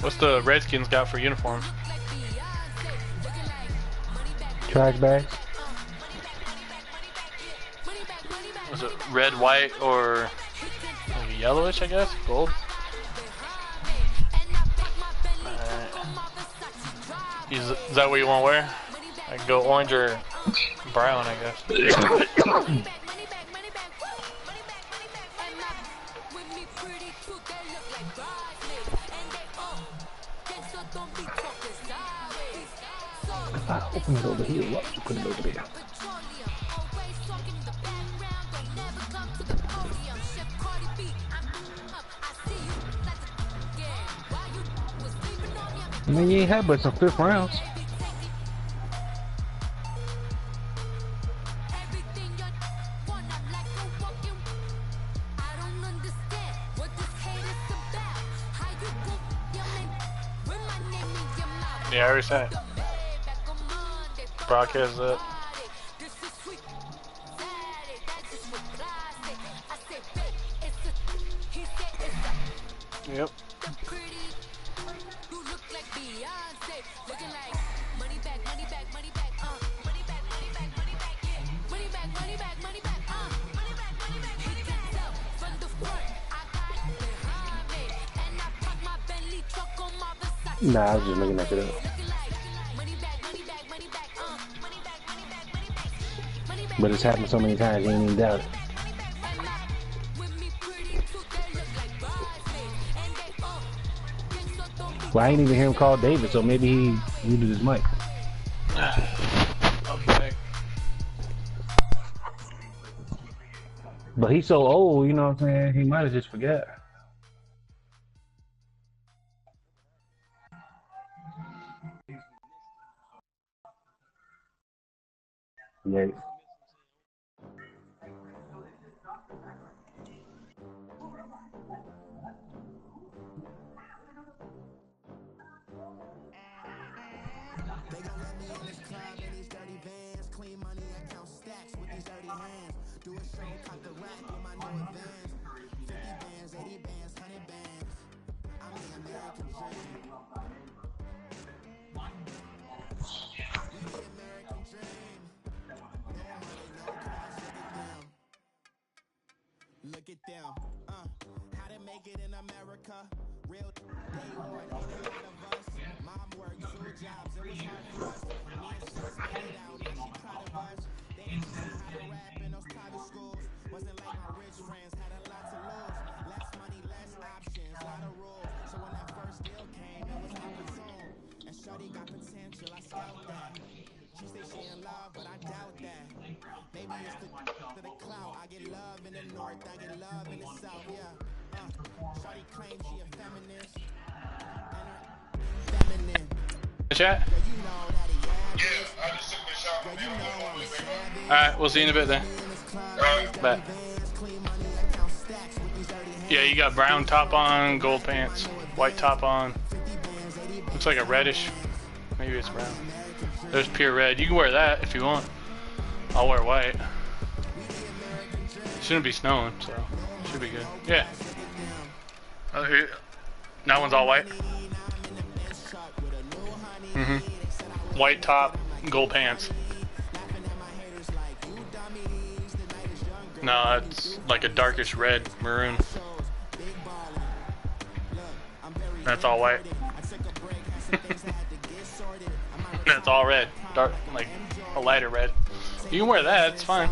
What's the Redskins got for uniforms? Trash bags. Was it red, white, or maybe yellowish, I guess? Gold? Alright. Is that what you want to wear? I can go orange or brown, I guess. If I open it over here, what you put it over there? I mean, you ain't had but some 5th rounds. Yeah, I already said it. Broadcast it. Yep. Nah, I was just looking at it up. But it's happened so many times, you ain't even doubt it. Well, I ain't even hear him call David, so maybe he muted his mic. Okay. But he's so old, you know what I'm saying? He might have just forgot. Yeah. Look at them, how to make it in America. Real day one, ain't a lot of us. Mom worked 2 jobs, it was hard for us. Me and sis made it out, now she proud of us. They didn't teach me how to rap in those private schools. Wasn't like my rich friends, had a lot to lose. Less money, less options, lot of rules. So when that first deal came, it was opportune. And shorty got potential, I scout that. She say she in love, but I doubt that. Maybe it's the clout. I get love in the north, I get love in the south, yeah. Shorty claims she a feminist. And her feminine. Chat? Girl, you know that he yeah, I just took my shot. Girl, you know I'm a savage. Alright, we'll see you in a bit then. Bye. Yeah, you got brown top on, gold pants, white top on. Looks like a reddish. Maybe it's brown. There's pure red. You can wear that if you want. I'll wear white. Shouldn't be snowing, so should be good. Yeah. That one's all white. White top, gold pants. No, it's like a darkish red, maroon. That's all white. That's all red. Dark, like a lighter red. You can wear that, it's fine.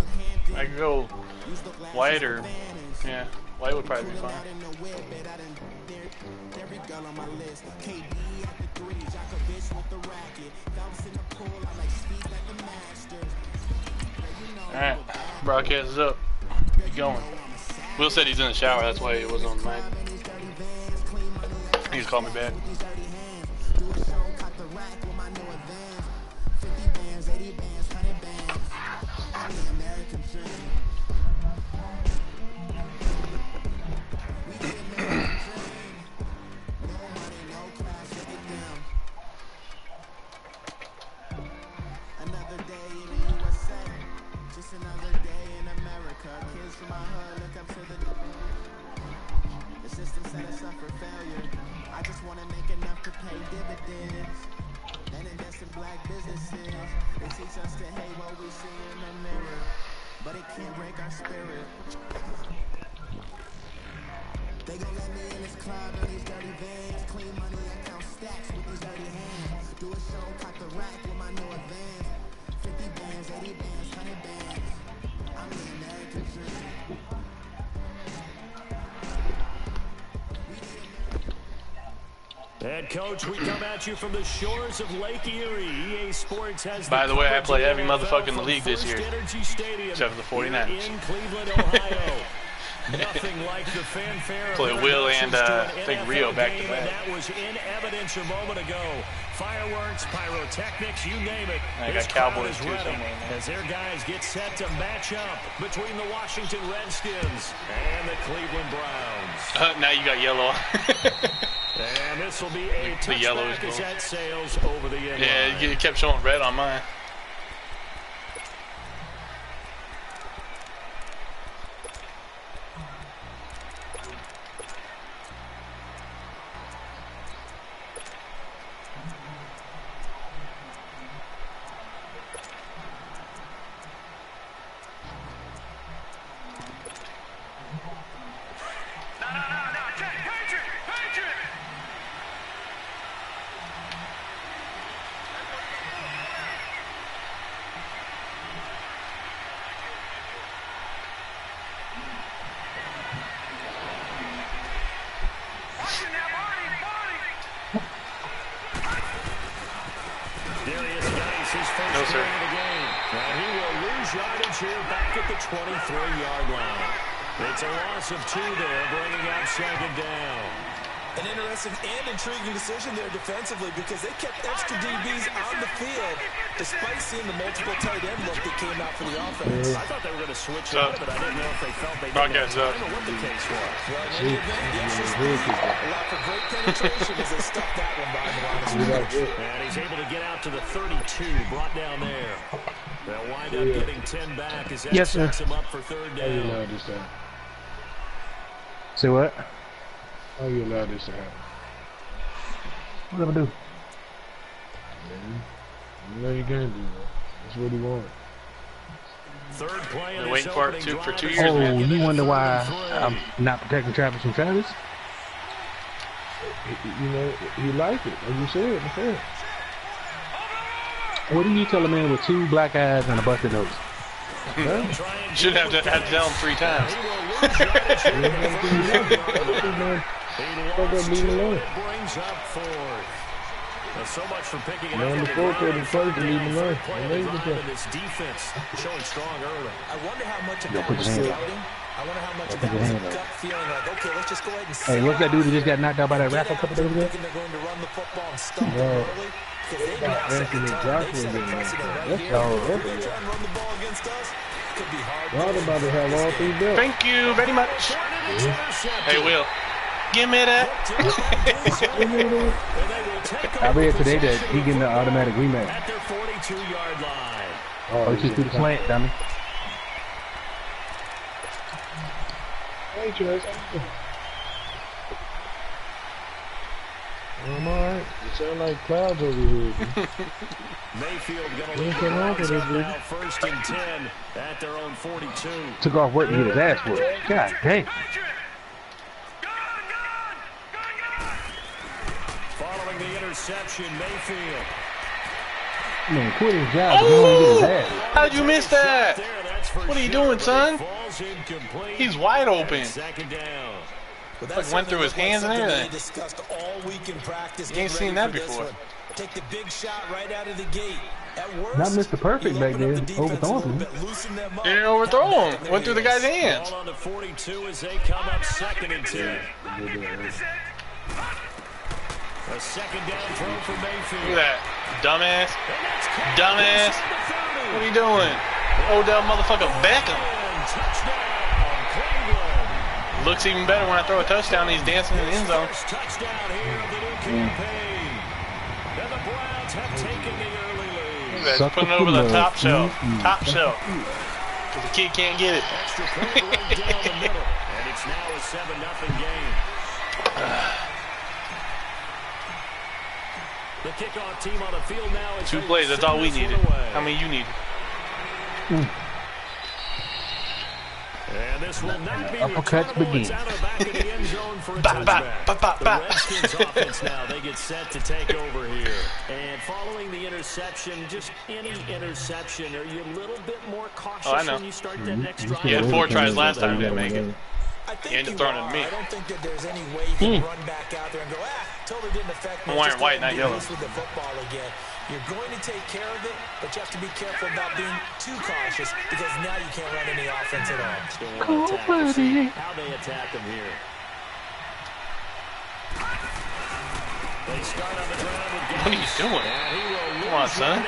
I could go white or, yeah, white would probably be fine. Alright, broadcast is up. Keep going. Will said he's in the shower, that's why he wasn't on the mic. He just called me back. I just wanna make enough to pay dividends and invest in black businesses. They teach us to hate what we see in the mirror, but it can't break our spirit. They gon' let me in this club in these dirty vans, clean money and count stacks with these dirty hands. Do a show, cock the rack with my new advance. 50 bands, 80 bands, 100 bands. I'm in American dream. Head coach, we come at you from the shores of Lake Erie. EA Sports has. By the way, I play every motherfucker in the league this year, except for the 49ers. In Cleveland, Ohio. Nothing like the fanfare. Play Will and I think Rio back to back. That was in evidence a moment ago. Fireworks, pyrotechnics, you name it. I got Cowboys too ready somewhere. as their guys get set to match up between the Washington Redskins and the Cleveland Browns. Now you got yellow. And this will be a The yellow is touchback as cool. that sails over the end Yeah, line. it kept showing red on mine. No, sir. And he will lose yardage here back at the 23-yard line. It's a loss of 2 there, bringing up second down. An interesting and intriguing decision there defensively because they kept extra DBs on the field despite seeing the multiple tight end look that came out for the offense. I thought they were going to switch up, but I didn't know if they felt they didn't Broadcast have up. time or what the case was. Well, in any event, the extra speed allowed for great penetration as they stuffed that one by the line of scrimmage. And he's able to get out to the 32, brought down there. They'll wind up getting 10 back as that Yes, sir. sets him up for third How you down. allowed this to happen? Say what? How you allowed this to happen? What did I do? You know you can't do that. That's what he wanted. Third play Been on waiting this for it opening for drive 2 is years, Oh, man. you wonder why 33. I'm not protecting Travis from Travis? You know, he liked it, as you said before. What do you tell a man with 2 black eyes and a busted nose? Should have to tell him 3 times. Leave him alone. Brings up fourth. Well, so much for picking it Man, up. the fourth quarter is close to leave him alone. This defense showing strong early. I wonder how much of Yo, that put was your hand scouting. I wonder how much of Put that your was a hand up. gut feeling like, okay, let's just go ahead and Hey, what's that dude that just got knocked out by that get rap a out couple there days ago? thinking they're going to run the football and stuff them No. early because they've got Anthony second time. Joshua They've set a didn't precedent like right that. here. Oh, If they're okay. going to try and run the ball against us, could be hard. Y'all about to have all 3 belts. Thank you very much. Hey, Will, give me that. I read today that he getting the automatic rematch. At their 42-yard line. Oh, he just threw the slant, dummy. Hey, Trace. I'm alright. It sound like clouds over here. Mayfield going to Where's lead the the line for Browns this up dude? now, first and 10 at their own 42. Took off work to get his ass whooped. God dang. Following the interception, Mayfield. Man, quit his job. He don't get his ass. How'd you miss that? There, that's for What are you sure, doing, but son? it falls incomplete. He's wide open. Second down. But Like, went through his hands and something everything. They discussed all week in practice. You ain't getting seen ready that for this before. one. Take the big shot right out of the gate. At worst, Not Mr. Perfect you'll back open up there, the defense a overthrowing little him. bit, loosen them up. He didn't overthrow him. Went through the guy's hands. Ball on the 42 as they come up second and 10. A second down throw for Mayfield. Look at that. Dumbass. And that's caught Dumbass. inside the 30. What are you doing? Odell motherfucker Beckham. And touchdown, Cleveland. Looks even better when I throw a touchdown. He's dancing in the end zone. First touchdown here of the new campaign. And the Browns have taken the early lead. That's Sucker putting it over the for top love. shelf. Top shelf. Because the kid can't get it. Extra point right down the middle. And it's now a 7-0 game. The kickoff team on the field now is 2 plays, that's all we needed. How many you need? And this will not be Uppercuts returnable. begin. It's out of the back of the end zone for a touchback. The Redskins offense now, they get set to take over here. And following the interception, just any interception, are you a little bit more cautious when you start that next drive? He had 4 tries last time, didn't make it. I He think ended you throwing it are. to me. I don't think that there's any way you can run back out there and go, totally didn't affect me. I'm wearing Just white, let not him do yellow. this with the football again. You're going to take care of it, but you have to be careful about being too cautious because now you can't run any offense at all. Still want to attack. We'll see how they attack him here. They start on the ground with What are you doing? Come on, son.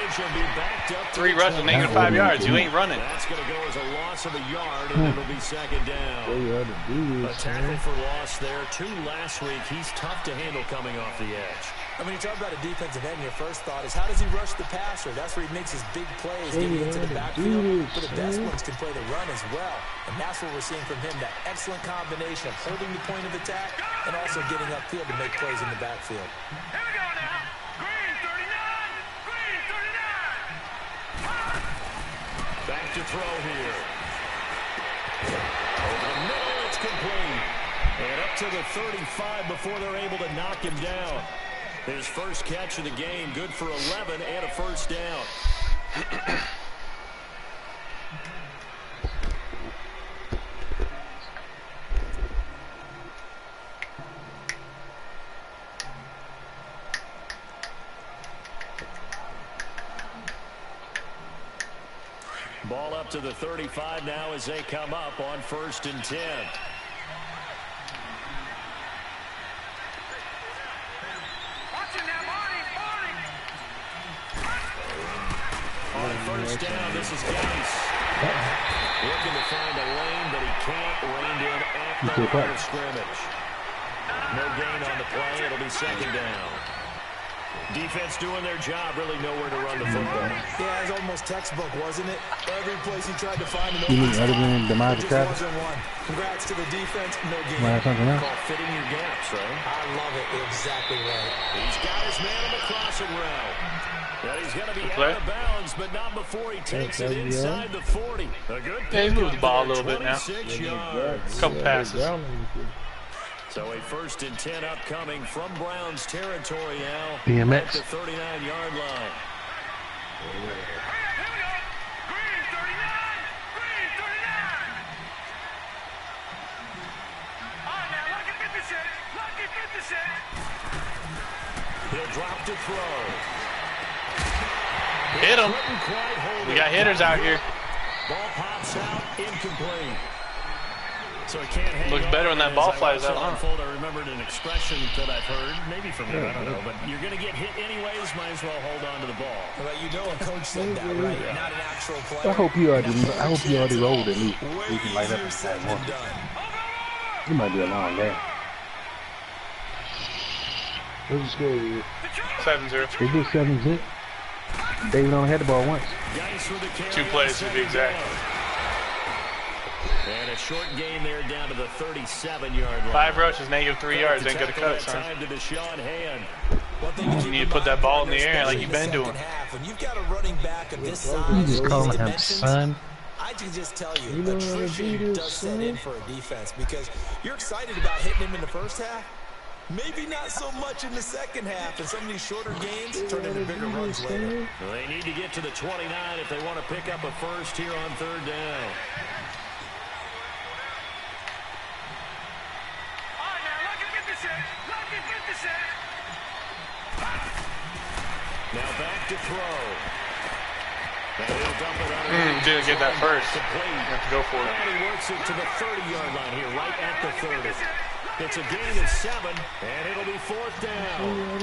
3 rushes, rushes, negative 5 yards. You ain't running. That's going to go as a loss of a yard, and it'll be second down. A tackle for loss there. 2 last week. He's tough to handle coming off the edge. I mean, you talk about a defensive end, your first thought is, how does he rush the passer? That's where he makes his big plays, getting into the backfield. But the best ones can play the run as well. And that's what we're seeing from him, that excellent combination of holding the point of attack and also getting upfield to make plays in the backfield. Here we go now. Green 39. Green 39. Back to throw here. Over the middle, it's complete. And up to the 35 before they're able to knock him down. His first catch of the game, good for 11 and a first down. Ball up to the 35 now as they come up on 1st and 10. On 1st down, this is Gase. Looking to find a lane, but he can't. Reined in at the line of scrimmage. No gain on the play. It'll be second down. Defense doing their job, really nowhere to run the football. Yeah, it was almost textbook, wasn't it? Every place he tried to find an You open mean other than spot, DeMarcus it just Travis? wasn't one. Congrats to the defense, no game. Might have something else? Call fitting your gaps, right? I love it. Exactly right. He's got his man on the crossing route. Well, he's going to be play. out of bounds, but not before he takes it inside the 40. A good Yeah, he's moved the ball a little bit now. 26 yards. Couple passes. So a 1st and 10 upcoming from Browns territory now. BMX. At the 39-yard line. Here we go. Green 39. Green 39. All right, now, lucky 56. Lucky 56. He'll drop to throw. Hit him. Couldn't quite hold We it. got hitters out here. Ball pops out, incomplete. So he can't hang Looks on. better when that As ball I flies watched it out, huh? unfold, I remembered an expression that I've heard, maybe from him, I don't know, but you're going to get hit anyways, might as well hold on to the ball. Well, you know a coach said that, right? Not an actual player. I hope you already rolled at least. Way You can light up easier and said that than one. done. You might be a long day. What's the score? 7-0. They did 7-0. David only had the ball once. Gase with the carry 2 plays to be exact. And a short gain there down to the 37-yard line. 5 rushes, negative 3 yards. Ain't gonna cut it, son. Time to Deshaun Hand. One thing to You keep need in to put that mind ball in here, the air like especially you've in been the doing. second half, when you've got a running back of this size, You just these calling him dimensions, son. I can just tell you, You know what I attrition do, does set son? in for a defense because you're excited about hitting him in the first half. Maybe not so much in the second half, and some of these shorter gains turn into bigger runs later. Well, they need to get to the 29 if they want to pick up a first here on 3rd down. All right, now, lucky 56. Lucky 56. Now back to throw. And he'll dump it under. Didn't get that first. Complete. Have to go for it. And he works it to the 30-yard line here, right at the 30. It's a gain of 7, and it'll be 4th down.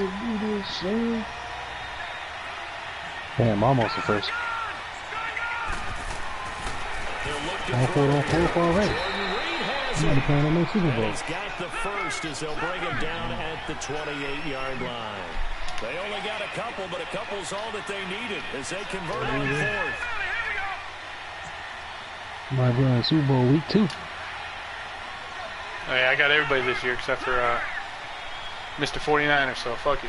Damn, almost the first. He'll look to On throw here. 4 already. Jordan Reed has You might be it. playing on the Super And Bowl. he's got the first as they'll bring him down at the 28-yard line. They only got a couple, but a couple's all that they needed as they convert on 4th. Might be on Super Bowl week 2. Hey, I got everybody this year except for Mr. 49er, so fuck it.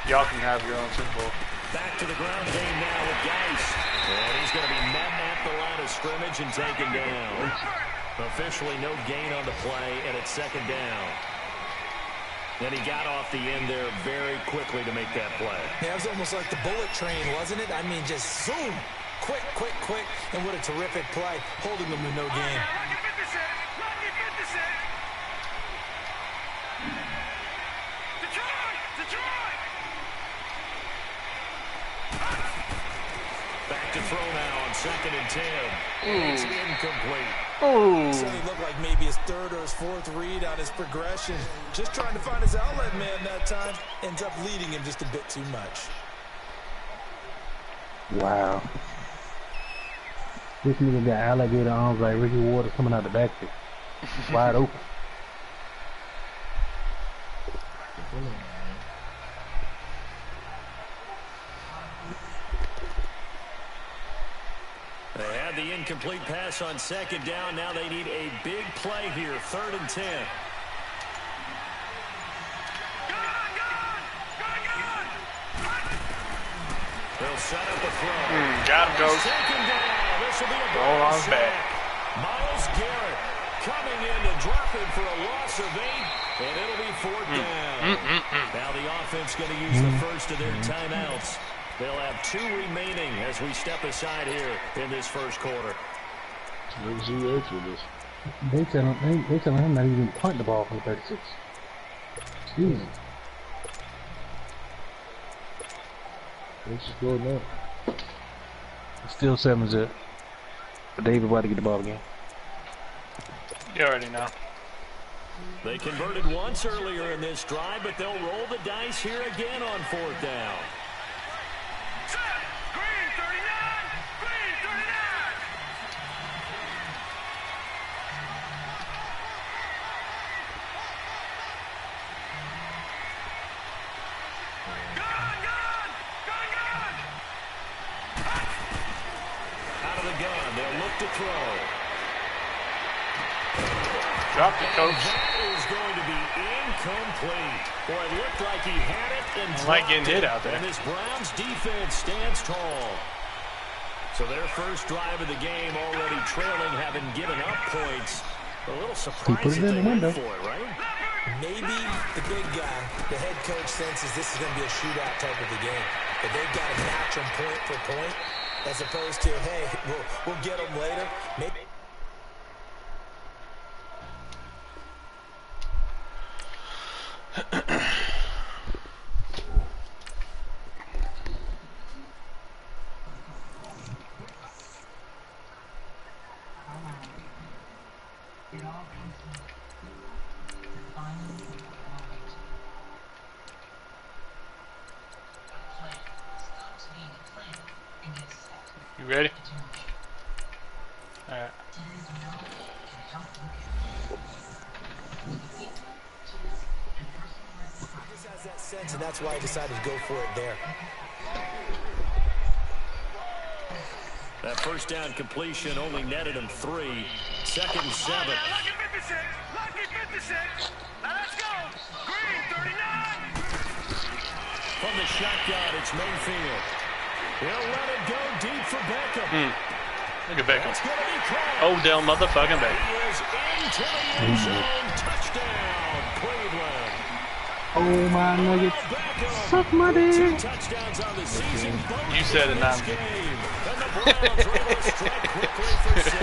Y'all can have your own Super Bowl. Back to the ground game now with Geis. And he's going to be met at the line of scrimmage and taken down. Officially no gain on the play, and it's second down. And he got off the end there very quickly to make that play. Yeah, it was almost like the bullet train, wasn't it? I mean, just zoom. Quick, quick, quick. And what a terrific play, holding them to no gain. Back to throw now on 2nd and 10. It's incomplete. So he looked like maybe his third or his fourth read on his progression. Just trying to find his outlet man that time. Ends up leading him just a bit too much. Wow. This nigga got alligator arms like Ricky Waters coming out the backfield. Wide open. They had the incomplete pass on 2nd down. Now they need a big play here. 3rd and 10. They'll set up a throw. Got him, Coach. Taken down. This will be a Ball on his back. Miles Garrett coming in to drop him for a loss of 8, and it'll be 4th down. Now the offense going to use the first of their timeouts. They'll have 2 remaining as we step aside here in this first quarter. Let's see the extra this. They tell him not even punt the ball from the 36. Jeez. Let's just go now. It's still 7-0. But David about to get the ball again. You already know. They converted once earlier in this drive, but they'll roll the dice here again on 4th down. Green 39! Green 39! Out of the gun, they'll look to throw. Drop it, Coach. That is going to be incomplete. Boy, it looked like he had it and Like getting dropped hit it. out there. And this Browns defense stands tall. So their first drive of the game already trailing, having given up points. A little surprised put it in that they the window. went for it, right? Maybe the big guy, the head coach, senses this is going to be a shootout type of a game. But they've got to match them point for point, as opposed to, hey, we'll get them later. Maybe. You ready? Alright. He just has that sense, and that's why he decided to go for it there. That first down completion only netted him 3. 2nd and 7. Lucky 56! Lucky 56! Now let's go! Green 39! From the shotgun, it's Mayfield. He'll let it go deep for Beckham. Look at Beckham. That's going to be caught. Odell motherfucking Beckham. He is into the end zone. Touchdown, Cleveland. Oh my nuggets. Beckham. Suck my 2 dick. touchdowns on the season. You said it, not me. And the Browns are able to strike quickly for 6.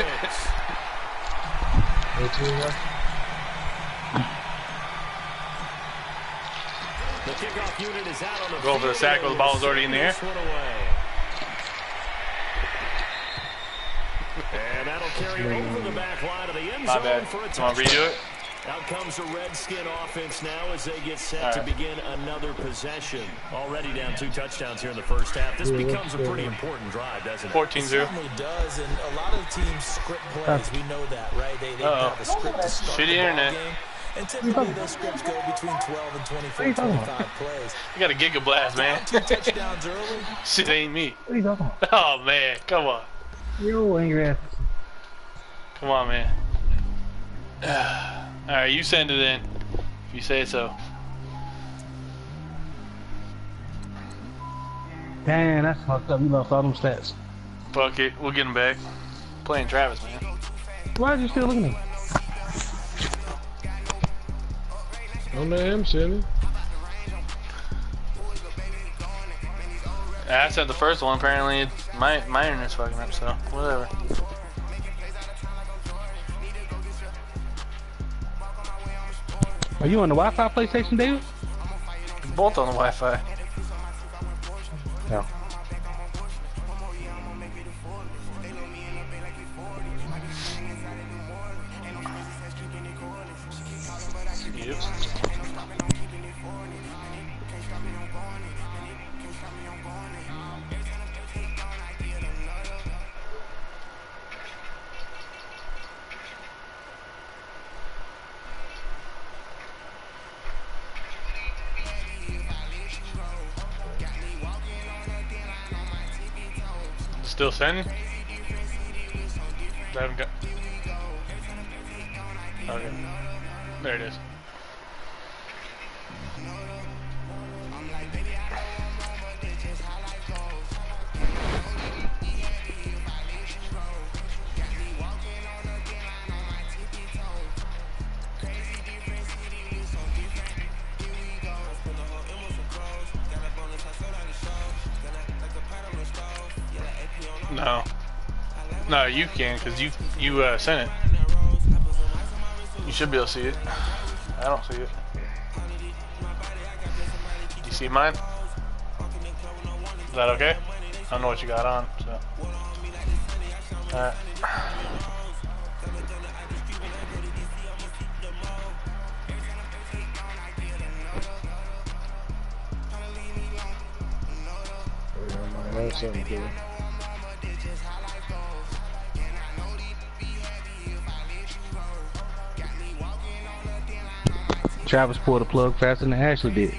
The kickoff unit is out on the Go for the sack while the ball was already in the air. This one away. And that'll carry over the back line of the end My zone bad. for a Want touchdown. to redo it? Out comes the Redskin offense now as they get set to begin another possession. Already down 2 touchdowns here in the first half. This becomes a pretty important drive, doesn't it? 14-0. It certainly does, and a lot of teams script plays. We know that, right? They have a script to start Shitty the ball internet. game. And typically those scripts go between 12 and 24, 25 plays. You got a giga blast, man. 2 touchdowns early. Shit ain't me. What are you talking about? Oh, man. Come on. Yo, angry ass. Come on, man. Alright, you send it in. If you say so. Damn, that's fucked up. You lost all them stats. Fuck it, we'll get him back. Playing Travis, man. Why are you still looking at me? Don't let him, silly. I said the first one. Apparently, my internet's fucking up. So whatever. Are you on the Wi-Fi PlayStation, David? Both on the Wi-Fi. No. Yep. Still sending? I haven't got. Okay. There it is. No. No, you can, because you sent it. You should be able to see it. I don't see it. You see mine? Is that okay? I don't know what you got on, so. Alright. That's something cool. Travis pulled the plug faster than Ashley did.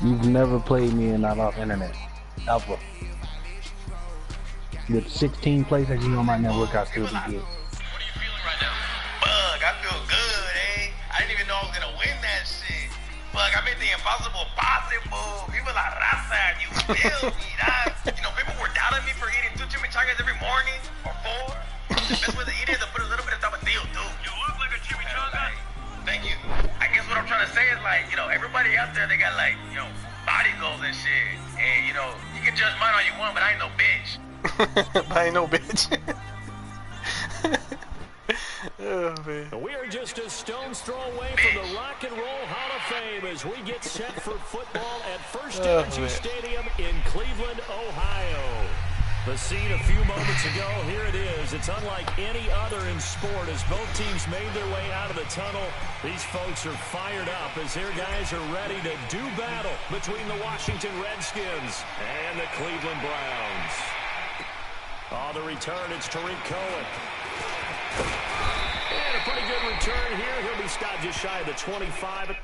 You've never played me and not off internet. Alpha. With 16 places you on my network, I still be good. What are you feeling right now? Bug, I feel good, eh? I didn't even know I was gonna win that shit. Bug, I made the impossible possible. People la raza, you feel me, dog? You know, people were doubting me for eating 2 chimichangas every morning, or 4. Best way to eat it is to put a little bit of tapatio, too. You look like a chimichanga. Thank you. I guess what I'm trying to say is, like, you know, everybody out there, they got, like, you know, body goals and shit. And, you know, you can judge mine all you want, but I ain't no bitch. I ain't no bitch. Oh, man. We are just a stone's throw away from the Rock and Roll Hall of Fame as we get set for football at First Energy Stadium in Cleveland, Ohio. The scene a few moments ago, here it is. It's unlike any other in sport as both teams made their way out of the tunnel. These folks are fired up as their guys are ready to do battle between the Washington Redskins and the Cleveland Browns. On the return, it's Tariq Cohen. And a pretty good return here. He'll be stopped just shy of the 25.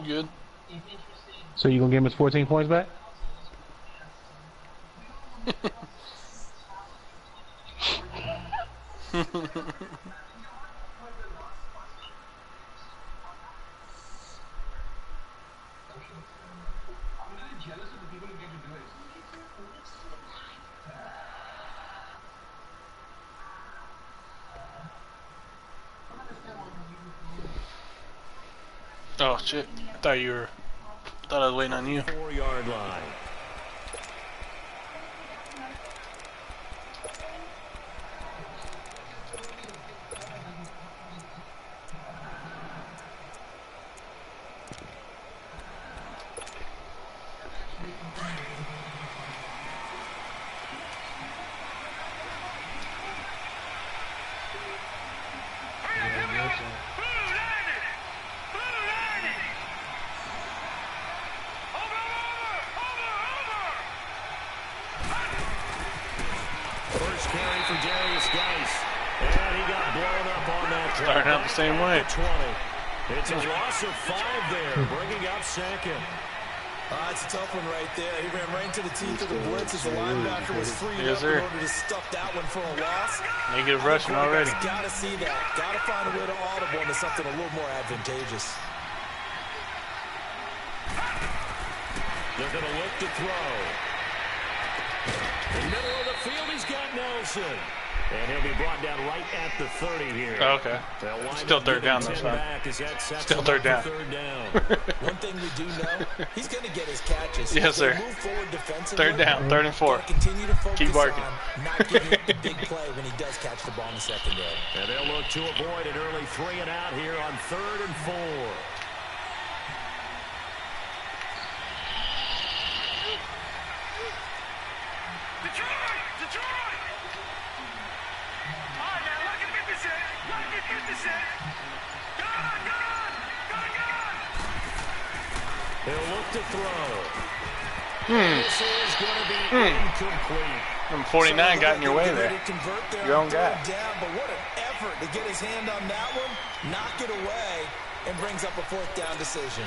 Good. So you gonna give him his 14 points back? Oh shit! I thought you were. Thought I was waiting on you. 4-yard line. Starting out the same way. 20. It's a loss of 5 there, bringing up second. It's a tough one right there. He ran right into the teeth of the blitz as the linebacker was freed Yes, up sir. in order to stuff that one for a loss. Negative rushing already. Got to see that. Got to find a way to audible into something a little more advantageous. They're going to look to throw. In the middle of the field, he's got Nelson. And he'll be brought down right at the 30 here. Oh, okay. Still third down this time. Still third down. One thing we do know, he's going to get his catches. Yes, sir. Move forward defensively. Third down, 3rd and 4. Continue to focus Keep barking. on not giving up the big play when he does catch the ball in the secondary. And they'll look to avoid an early 3 and out here on 3rd and 4. They'll look to throw. This is going to be incomplete. Number 49 got in your way there. Your own guy. Down, but what an effort to get his hand on that one, knock it away, and brings up a 4th down decision.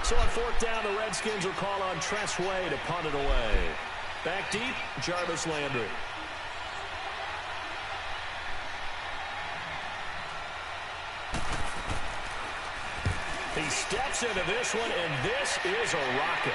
So on 4th down, the Redskins will call on Tressway to punt it away. Back deep, Jarvis Landry. He steps into this one, and this is a rocket.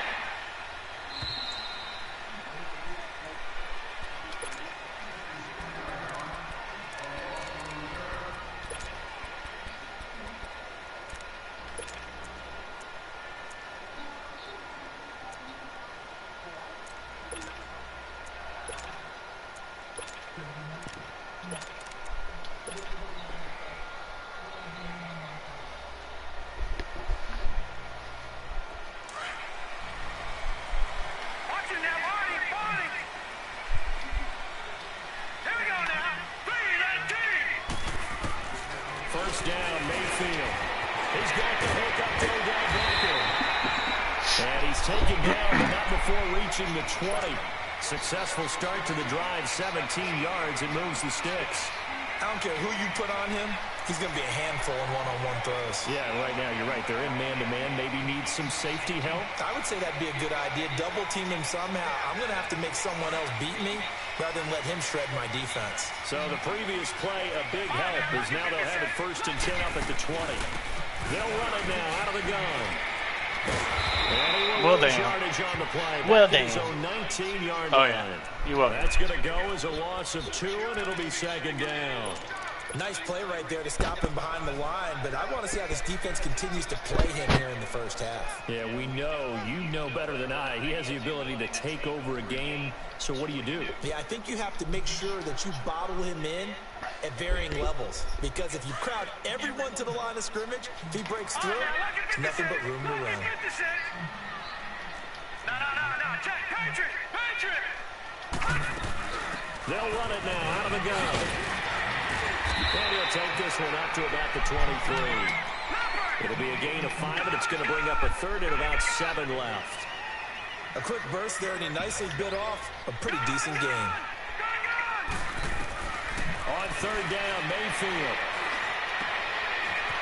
First down, Mayfield. He's got the hook up to Odell Beckham. And he's taken down, but not before reaching the 20. Successful start to the drive, 17 yards, and moves the sticks. I don't care who you put on him, he's going to be a handful in one-on-one throws. Yeah, right now you're right. They're in man-to-man. Maybe needs some safety help. I would say that'd be a good idea. Double team him somehow. I'm going to have to make someone else beat me rather than let him shred my defense. So the previous play, a big help, is now they'll have it 1st and 10 up at the 20. They'll run it now out of the gun. Well, damn. Yardage on the play. Well, damn. 19-yard Oh, line. yeah. You will. That's going to go as a loss of 2, and it'll be 2nd down. Nice play right there to stop him behind the line, but I want to see how this defense continues to play him here in the first half. Yeah, we know. You know better than I. He has the ability to take over a game, so what do you do? Yeah, I think you have to make sure that you bottle him in at varying levels, because if you crowd everyone to the line of scrimmage, if he breaks through, there's nothing but room to run. They'll run it now out of the gun. And he'll take this one up to about the 23. It'll be a gain of 5, and it's going to bring up a 3rd and about 7 left. A quick burst there, and he nicely bit off a pretty decent game. On 3rd down, Mayfield.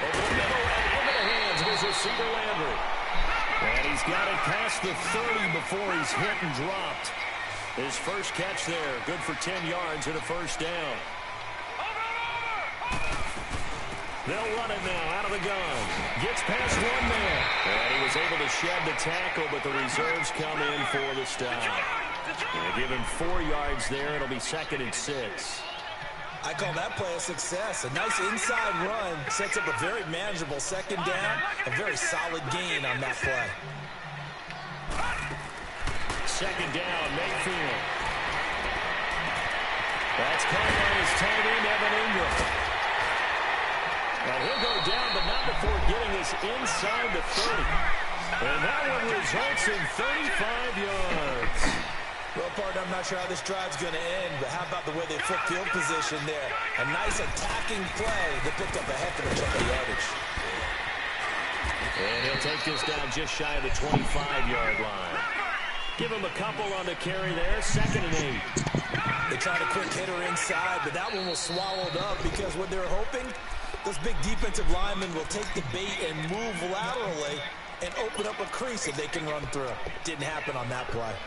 Over the middle and into the hands of his receiver, Landry. And he's got it past the 30 before he's hit and dropped. His first catch there, good for 10 yards and a 1st down. They'll run it now out of the gun. Gets past one man. And he was able to shed the tackle, but the reserves come in for the stop. They'll give him 4 yards there. It'll be 2nd and 6. I call that play a success. A nice inside run sets up a very manageable second down. A very solid gain on that play. Second down, Mayfield. That's caught by his tight end, Evan Ingram. Now he'll go down, but not before getting this inside the 30. And that one results in 35 yards. Well, partner, I'm not sure how this drive's going to end, but how about the way they flip field position there? A nice attacking play that picked up a heck of a chunk of yardage. And he'll take this down just shy of the 25-yard line. Give him a couple on the carry there, 2nd and 8. They tried a quick hitter inside, but that one was swallowed up because what they're hoping, those big defensive linemen will take the bait and move laterally and open up a crease that they can run through. Didn't happen on that play.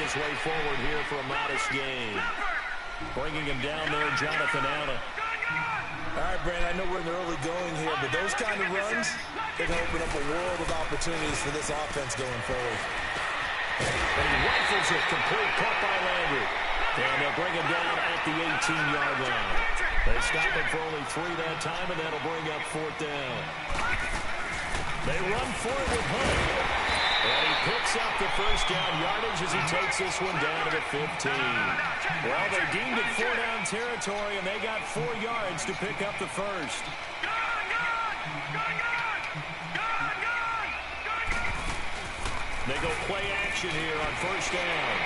Way forward here for a modest gain. Bringing him down there, Jonathan Allen. All right, Brandon, I know we're in the early going here, but those kind of runs, they're going to open up a world of opportunities for this offense going forward. And he rifles it, complete cut by Landry. And they'll bring him down at the 18-yard line. They stop him for only 3 that time, and that'll bring up 4th down. They run forward with Hunt. And he picks up the first down yardage as he takes this one down to the 15. Well, they deemed it 4-down territory, and they got 4 yards to pick up the first. They go play action here on first down.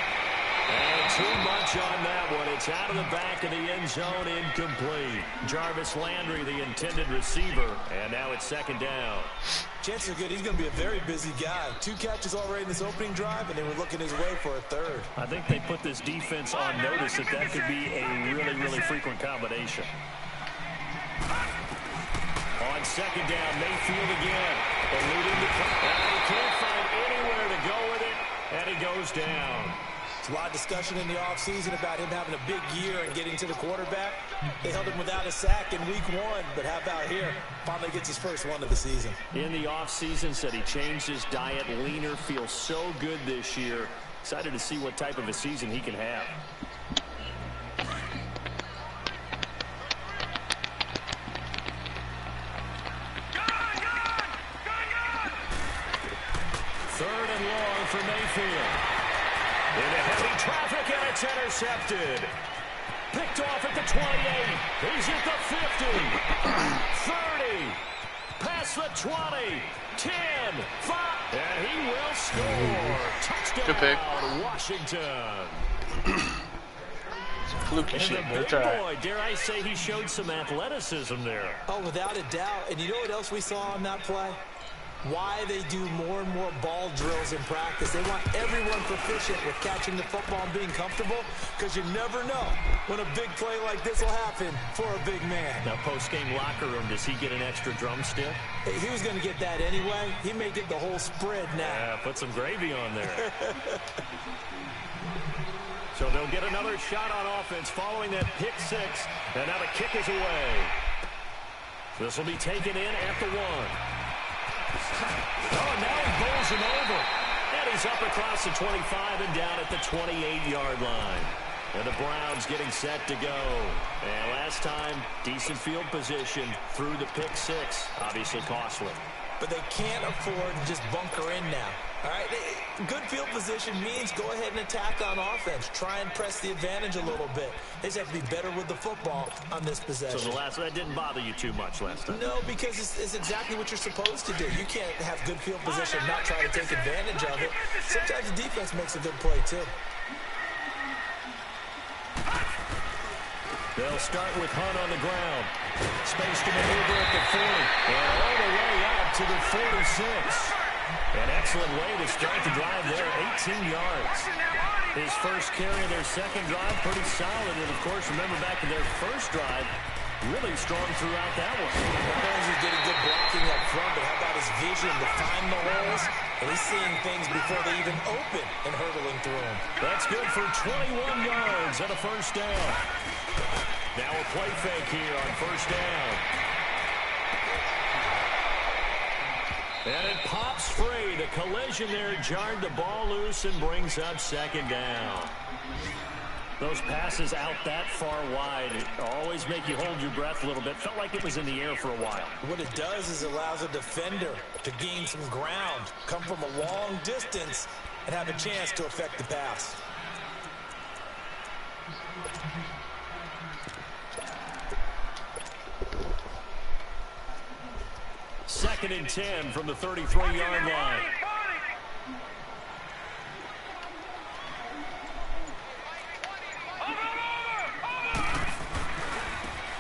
And too much on that one. It's out of the back of the end zone, incomplete. Jarvis Landry, the intended receiver, and now it's 2nd down. Chances are good he's going to be a very busy guy. 2 catches already in this opening drive, and they were looking his way for a 3rd. I think they put this defense on notice that that could be a really, really frequent combination. On 2nd down, Mayfield again. Eluding the play. He can't find anywhere to go with it, and he goes down. There's a lot of discussion in the offseason about him having a big year and getting to the quarterback. They held him without a sack in week 1, but how about here? Finally gets his first one of the season. In the offseason, said he changed his diet, leaner, feels so good this year. Excited to see what type of a season he can have. Third and long for Mayfield. Into heavy traffic, and it's intercepted. Picked off at the 28. He's at the 50. 30. Past the 20. 10. 5. And he will score. Touchdown, good pick. Washington. Fluky and shit, the big but boy, dare I say, he showed some athleticism there. Oh, without a doubt. And you know what else we saw on that play? Why they do more and more ball drills in practice. They want everyone proficient with catching the football and being comfortable, because you never know when a big play like this will happen for a big man. Now, post-game locker room, does he get an extra drumstick? He was going to get that anyway. He may get the whole spread now. Yeah, put some gravy on there. So they'll get another shot on offense following that pick 6, and now the kick is away. This will be taken in at the 1. Oh, now he bowls him over. And he's up across the 25 and down at the 28-yard line. And the Browns getting set to go. And last time, decent field position through the pick 6. Obviously costly. But they can't afford to just bunker in now. All right, good field position means go ahead and attack on offense. Try and press the advantage a little bit. They just have to be better with the football on this possession. So that didn't bother you too much last time? No, because it's exactly what you're supposed to do. You can't have good field position and not try to take advantage of it. Sometimes the defense makes a good play, too. They'll start with Hunt on the ground. Space to maneuver at the 40. And all the way out to the 46. An excellent way to start the drive there, 18 yards. His first carry of their second drive, pretty solid. And, of course, remember back in their first drive, Really strong throughout that one. Not only is he getting good blocking up front, but how about his vision to find the holes? And he's seeing things before they even open and hurdling through them. That's good for 21 yards and a first down. Now a play fake here on first down. And it pops free. The collision there jarred the ball loose and brings up second down. Those passes out that far wide always make you hold your breath a little bit. Felt like it was in the air for a while. What it does is it allows a defender to gain some ground, come from a long distance, and have a chance to affect the pass. Second and 10 from the 33-yard line.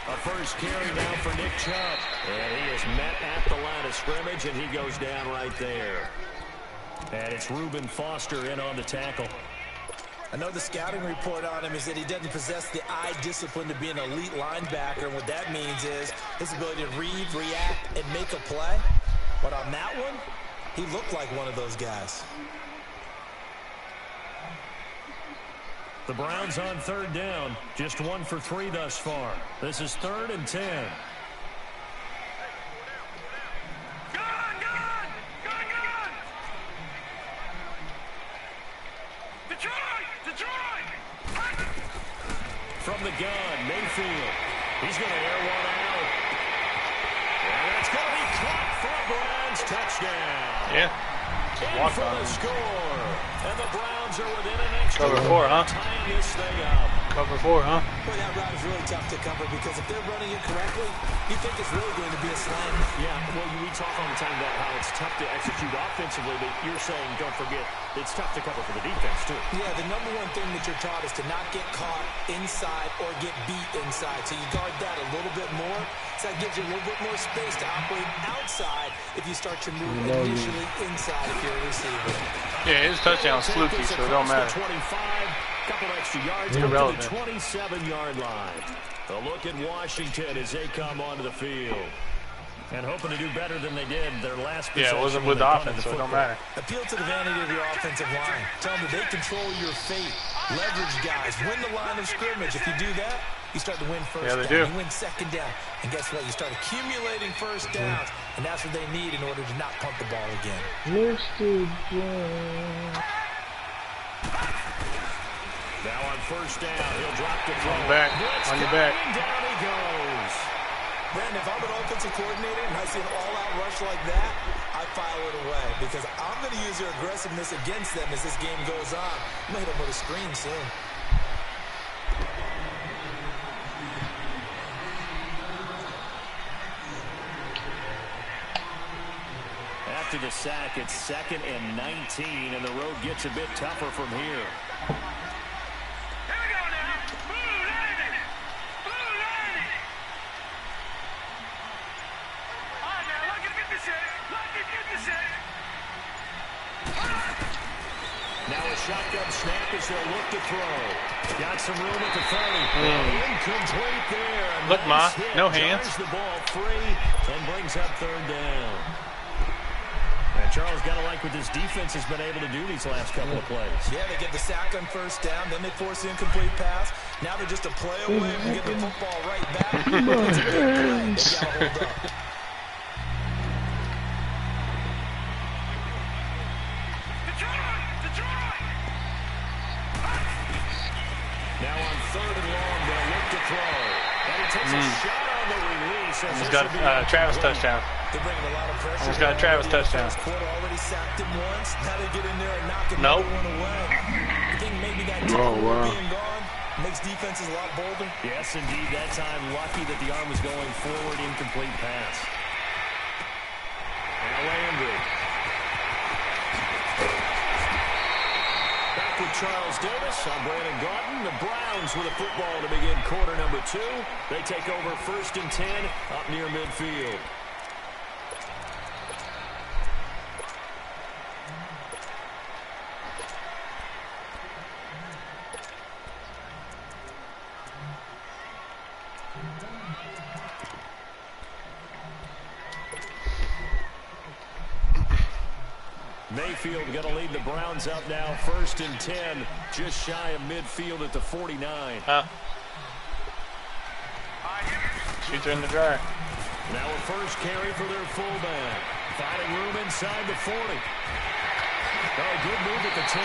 A first carry now for Nick Chubb. And he is met at the line of scrimmage, and he goes down right there. And it's Reuben Foster in on the tackle. I know the scouting report on him is that he doesn't possess the eye discipline to be an elite linebacker. And what that means is his ability to read, react, and make a play. But on that one, he looked like one of those guys. The Browns on third down. Just 1 for 3 thus far. This is 3rd and 10. From the gun, Mayfield. He's going to air one out. And it's going to be caught for a Browns touchdown. Yeah. In for the score. And the Browns are within an extra. Cover 4, huh? Tying this thing up. Cover 4, huh? Boy, that route is really tough to cover because if they're running it correctly, you think it's really going to be a slant. Yeah, well, we talk all the time about how it's tough to execute offensively, but you're saying, don't forget, it's tough to cover for the defense, too. Yeah, the number one thing that you're taught is to not get caught inside or get beat inside. So you guard that a little bit more. So that gives you a little bit more space to operate outside if you start your move initially inside if you're a receiver. Yeah, his touchdown's fluky, so it don't matter. 25, couple extra yards up to the 27-yard line. A look at Washington as they come onto the field. And hoping to do better than they did their last possession. Yeah, it wasn't with the offense, so it don't matter. Appeal to the vanity of your offensive line. Tell them that they control your fate. Leverage guys. Win the line of scrimmage. If you do that, you start to win first down. do. You win second down. And guess what? You start accumulating first downs. And that's what they need in order to not punt the ball again. Mr. Jones. Now on first down, he'll drop the throw. On your back. Down he goes. Brandon, if I'm an offensive coordinator and I see an all-out rush like that, I file it away because I'm going to use their aggressiveness against them as this game goes on. I'm going to hit them with a screen soon. After the sack, it's 2nd and 19, and the road gets a bit tougher from here. Now a shotgun snap as they'll look to throw. Got some room at the 30. Incomplete there. Look, Ma, no hands. Jars the ball free and brings up third down. And Charles got to like what this defense has been able to do these last couple of plays. Yeah, they get the sack on first down, then they force the incomplete pass. Now they're just a play away from getting the football right back. It's a big play. They got to hold up. Now on 3rd and long, they'll look to throw. And he takes a shot on the release. He's got a Travis touchdown. They're bringing a lot of pressure. He's got a Travis touchdown. Quarter already sacked him once. Now they get in there and knock Nope. one away. I think maybe that time being gone makes defenses a lot bolder. Yes, indeed. That time, lucky that the arm was going forward. Incomplete pass. And Landry. Back with Charles Davis. I'm Brandon Gauton. The Browns with a football to begin quarter number 2. They take over 1st and 10 up near midfield. Mayfield going to lead the Browns up now, 1st and 10, just shy of midfield at the 49. She's in the dryer. Now a first carry for their fullback. Finding room inside the 40. Oh, good move at the 10.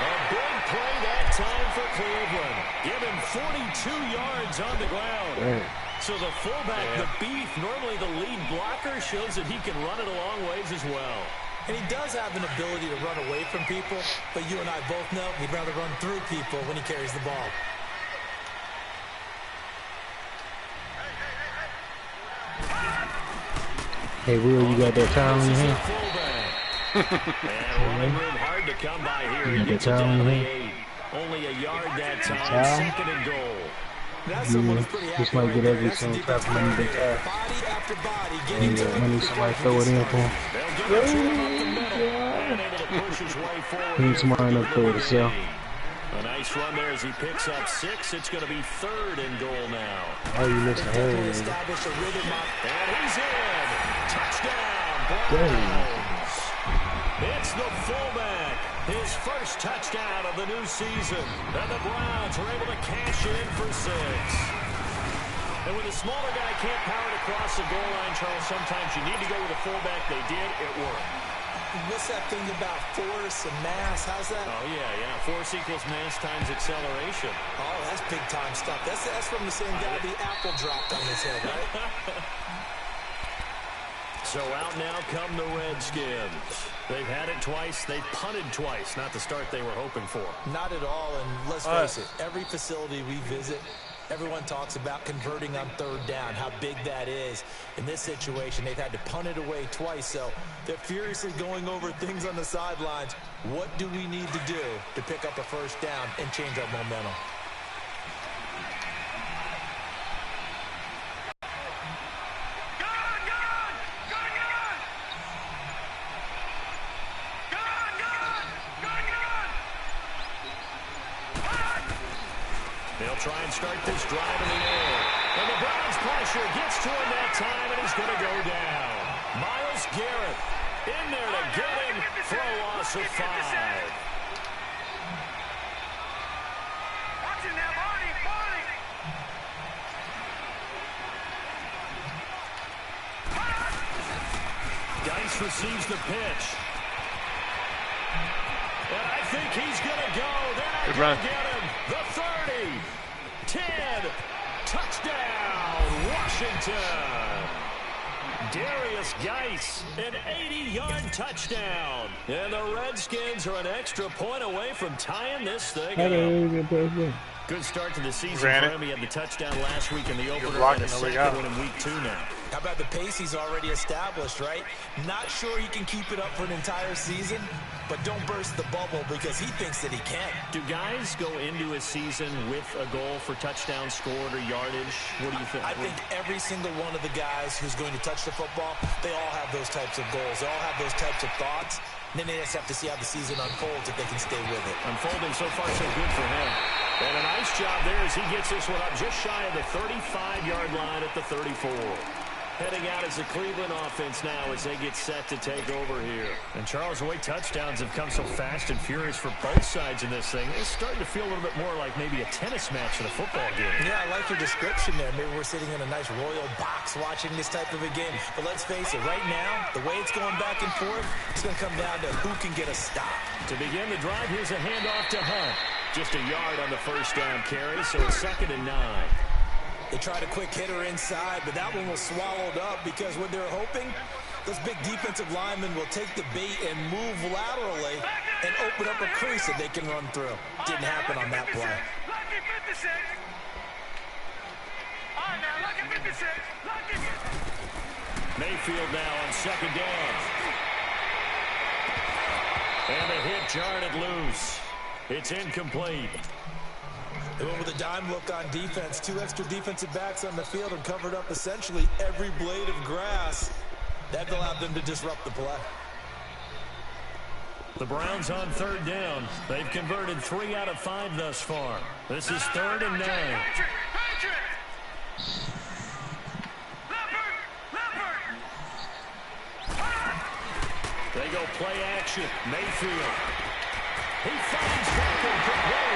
A big play that time for Cleveland. Given 42 yards on the ground. Dang. So the fullback, the beef, normally the lead blocker, shows that he can run it a long ways as well. And he does have an ability to run away from people, but you and I both know he'd rather run through people when he carries the ball. Hey, Will, you got that towel in your hand? And running room hard to come by here. He gets it down to the 8. Only a yard that time. 2nd and goal. That's someone who's pretty Just might get every single type of money they have. Body after body, And money somebody throw it in for him. He needs somebody up there to sell. A nice run there as he picks up 6. It's going to be 3rd and goal now. Oh, you listen to her. establish a rhythm. And he's in. Touchdown, Browns. It's the fullback. His first touchdown of the new season. And the Browns were able to cash in for 6. And when the smaller guy can't power it across the goal line, Charles, sometimes you need to go with a fullback. They did. It worked. What's that thing about force and mass? How's that? Oh, yeah. Force equals mass times acceleration. Oh, that's big-time stuff. That's from the same guy the apple dropped on his head, right? So out now come the Redskins. They've had it twice. They've punted twice. Not the start they were hoping for. Not at all, and let's face it, every facility we visit, everyone talks about converting on 3rd down, how big that is. In this situation, they've had to punt it away twice, so they're furiously going over things on the sidelines. What do we need to do to pick up a 1st down and change our momentum? They'll try and start this drive in the air. And the Browns pressure gets to him that time, and he's going to go down. Myles Garrett in there to get him for a loss of 5. Dice receives the pitch. And I think he's going to go. They're not going to get him. The 30. 10. Touchdown, Washington. Darius Geis, an 80-yard touchdown. And the Redskins are an extra point away from tying this thing up. Good start to the season for him. He had the touchdown last week in the opener and a second one in week 2 now. How about the pace he's already established, right? Not sure he can keep it up for an entire season, but don't burst the bubble because he thinks that he can. Do guys go into a season with a goal for touchdowns scored or yardage? What do you think? I think every single one of the guys who's going to touch the football, they all have those types of goals. They all have those types of thoughts. And then they just have to see how the season unfolds if they can stay with it. Unfolding so far so good for him. And a nice job there as he gets this one up just shy of the 35-yard line at the 34. Heading out as the Cleveland offense now as they get set to take over here. And Charles, the way touchdowns have come so fast and furious for both sides in this thing, it's starting to feel a little bit more like maybe a tennis match than a football game. Yeah, I like your description there. Maybe we're sitting in a nice royal box watching this type of a game. But let's face it, right now, the way it's going back and forth, it's going to come down to who can get a stop. To begin the drive, here's a handoff to Hunt. Just a yard on the first down carry, so it's 2nd and 9. They tried a quick hitter inside, but that one was swallowed up because what they're hoping, those big defensive linemen will take the bait and move laterally and open up a crease that they can run through. Didn't happen on that play. Mayfield now on 2nd down. And the hit jarred it loose. It's incomplete. They went with a dime look on defense. 2 extra defensive backs on the field and covered up essentially every blade of grass. That allowed them to disrupt the play. The Browns on 3rd down. They've converted 3 out of 5 thus far. This is 3rd and 9. They go play action. Mayfield. He finds Baker quick way.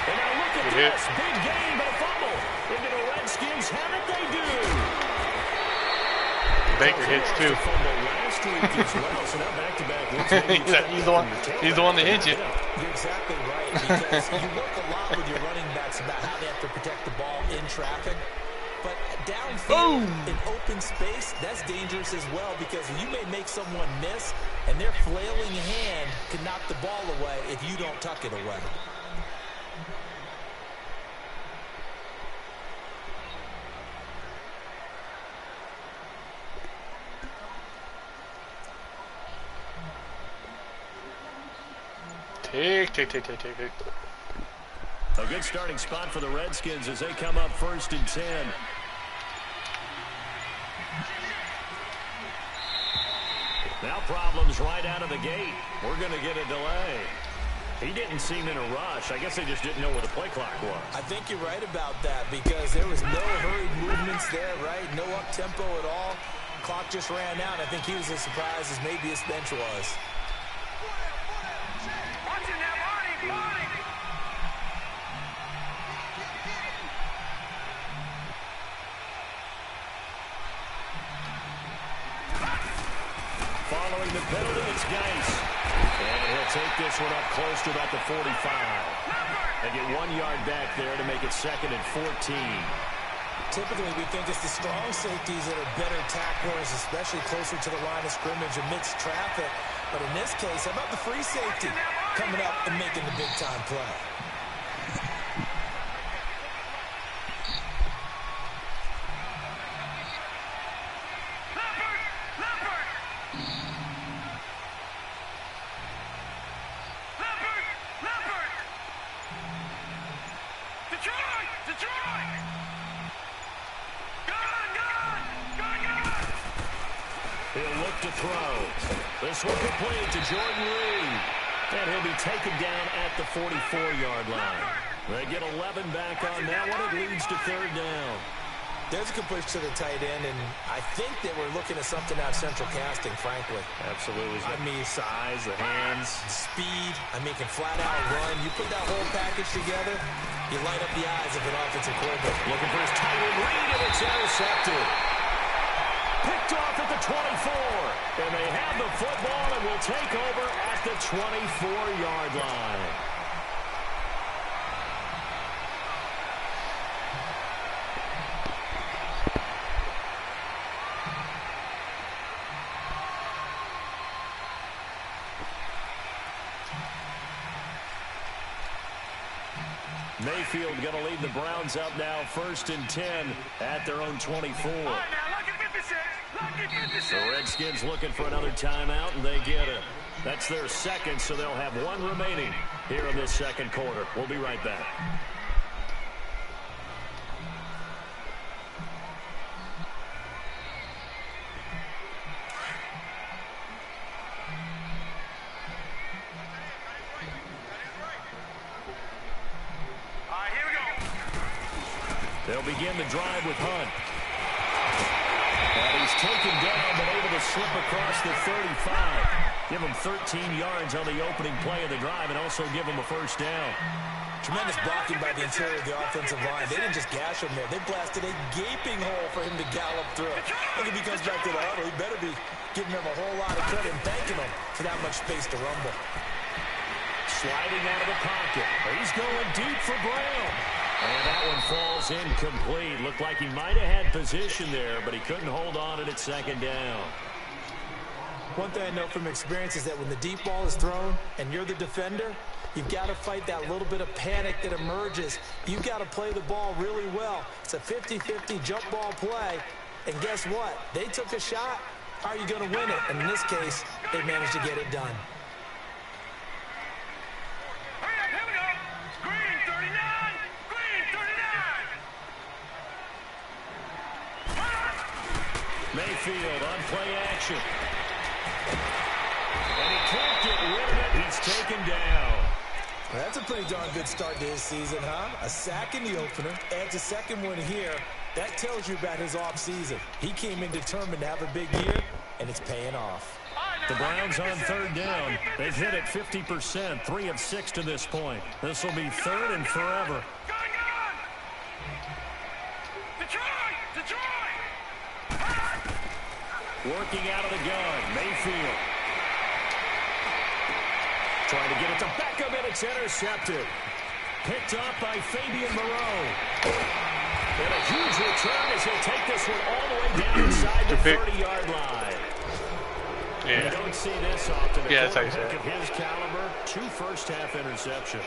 And now look at this. Big game, but a fumble. Into the Redskins. How did they do? Baker hits too. Last week as well, so now back-to-back. He's the one that hits you. You're exactly right, because you work a lot with your running backs about how they have to protect the ball in traffic. But downfield, in open space, that's dangerous as well, because you may make someone miss, and their flailing hand can knock the ball away if you don't tuck it away. Take. A good starting spot for the Redskins as they come up 1st and 10. Now problems right out of the gate. We're going to get a delay. He didn't seem in a rush. I guess they just didn't know where the play clock was. I think you're right about that, because there was no hurried movements there, right? No up-tempo at all. Clock just ran out. I think he was as surprised as maybe his bench was. Following the penalty, it's Geis. And he'll take this one up close to about the 45. They get 1 yard back there to make it 2nd and 14. Typically, we think it's the strong safeties that are better tacklers, especially closer to the line of scrimmage amidst traffic. But in this case, how about the free safety coming up and making the big-time play? He'll look to throw. This one complete to Jordan Reed. And he'll be taken down at the 44-yard line. They get 11 back on that one. It leads to 3rd down. There's a good push to the tight end, and I think that we're looking at something out of central casting, frankly. Absolutely. I mean, size, the hands. Speed. I mean, can flat-out run. You put that whole package together, you light up the eyes of an offensive coordinator. Looking for his tight end Reed, and it's intercepted. Picked off at the 24. And they have the football and will take over at the 24-yard line. Mayfield going to lead the Browns up now 1st and 10 at their own 24. The Redskins looking for another timeout, and they get it. That's their 2nd, so they'll have 1 remaining here in this 2nd quarter. We'll be right back. They'll begin the drive with Hunt. And he's taken down, but able to slip across the 35. Give him 13 yards on the opening play of the drive and also give him a 1st down. Tremendous blocking by the interior of the offensive line. They didn't just gash him there. They blasted a gaping hole for him to gallop through. Look, if he comes back to the huddle, he better be giving them a whole lot of credit and thanking them for that much space to rumble. Sliding out of the pocket. He's going deep for Brawl. And that one falls incomplete. Looked like he might have had position there, but he couldn't hold on to it at 2nd down. One thing I know from experience is that when the deep ball is thrown and you're the defender, you've got to fight that little bit of panic that emerges. You've got to play the ball really well. It's a 50-50 jump ball play. And guess what? They took a shot. Are you going to win it? And in this case, they managed to get it done. Mayfield on play action. And he can't get rid of it. He's taken down. Well, that's a pretty darn good start to his season, huh? A sack in the opener, adds a 2nd one here. That tells you about his offseason. He came in determined to have a big year, and it's paying off. The Browns on third down. They've hit it 50%, 3 of 6 to this point. This will be third and forever. Working out of the gun, Mayfield. Trying to get it to Beckham, and it's intercepted. Picked up by Fabian Moreau. And a huge return as he'll take this one all the way down inside the 30-yard line. Yeah. You don't see this often. Yeah, that's how you say it. Of his caliber, 2 first-half interceptions.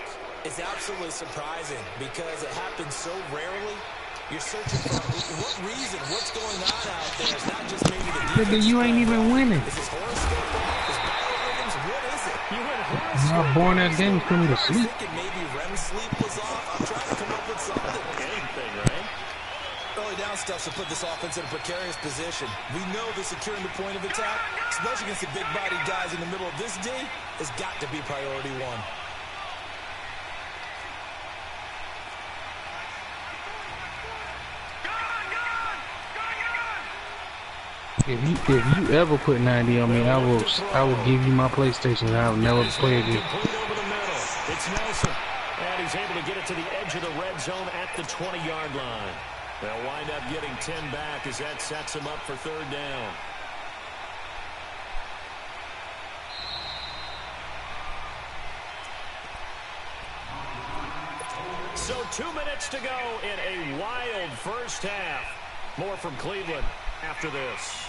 It's absolutely surprising because it happens so rarely. You're searching for what reason, what's going on out there. It's not just maybe the defense. Nigga, you ain't even winning. Is his horoscope off? Is biorhythms? What is it? You went I'm horoscope. not born that game for me to I'm sleep. thinking maybe REM sleep was off. I'm trying to come up with something. Anything, right? Early down stuff should put this offense in a precarious position. We know that securing the point of attack, especially against the big-body guys in the middle of this D, has got to be priority one. If you ever put 90 on me, I will give you my PlayStation and I will never play again. Complete over the middle. It's Nelson. And he's able to get it to the edge of the red zone at the 20-yard line. They'll wind up getting 10 back as that sets him up for third down. So 2 minutes to go in a wild first half. More from Cleveland after this.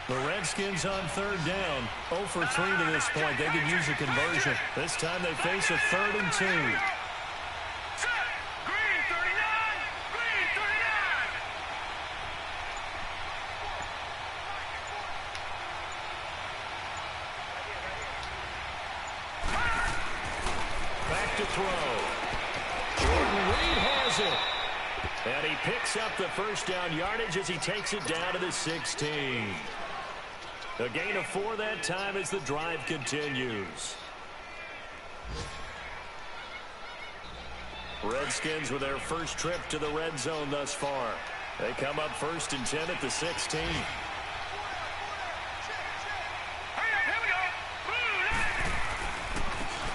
The Redskins on third down. 0 for 3 to this point. They could use a conversion. This time they face a 3rd and 2. Green 39! Green 39! Back to throw. Jordan Reed has it. And he picks up the first down yardage as he takes it down to the 16. A gain of 4 that time as the drive continues. Redskins with their first trip to the red zone thus far. They come up 1st and 10 at the 16.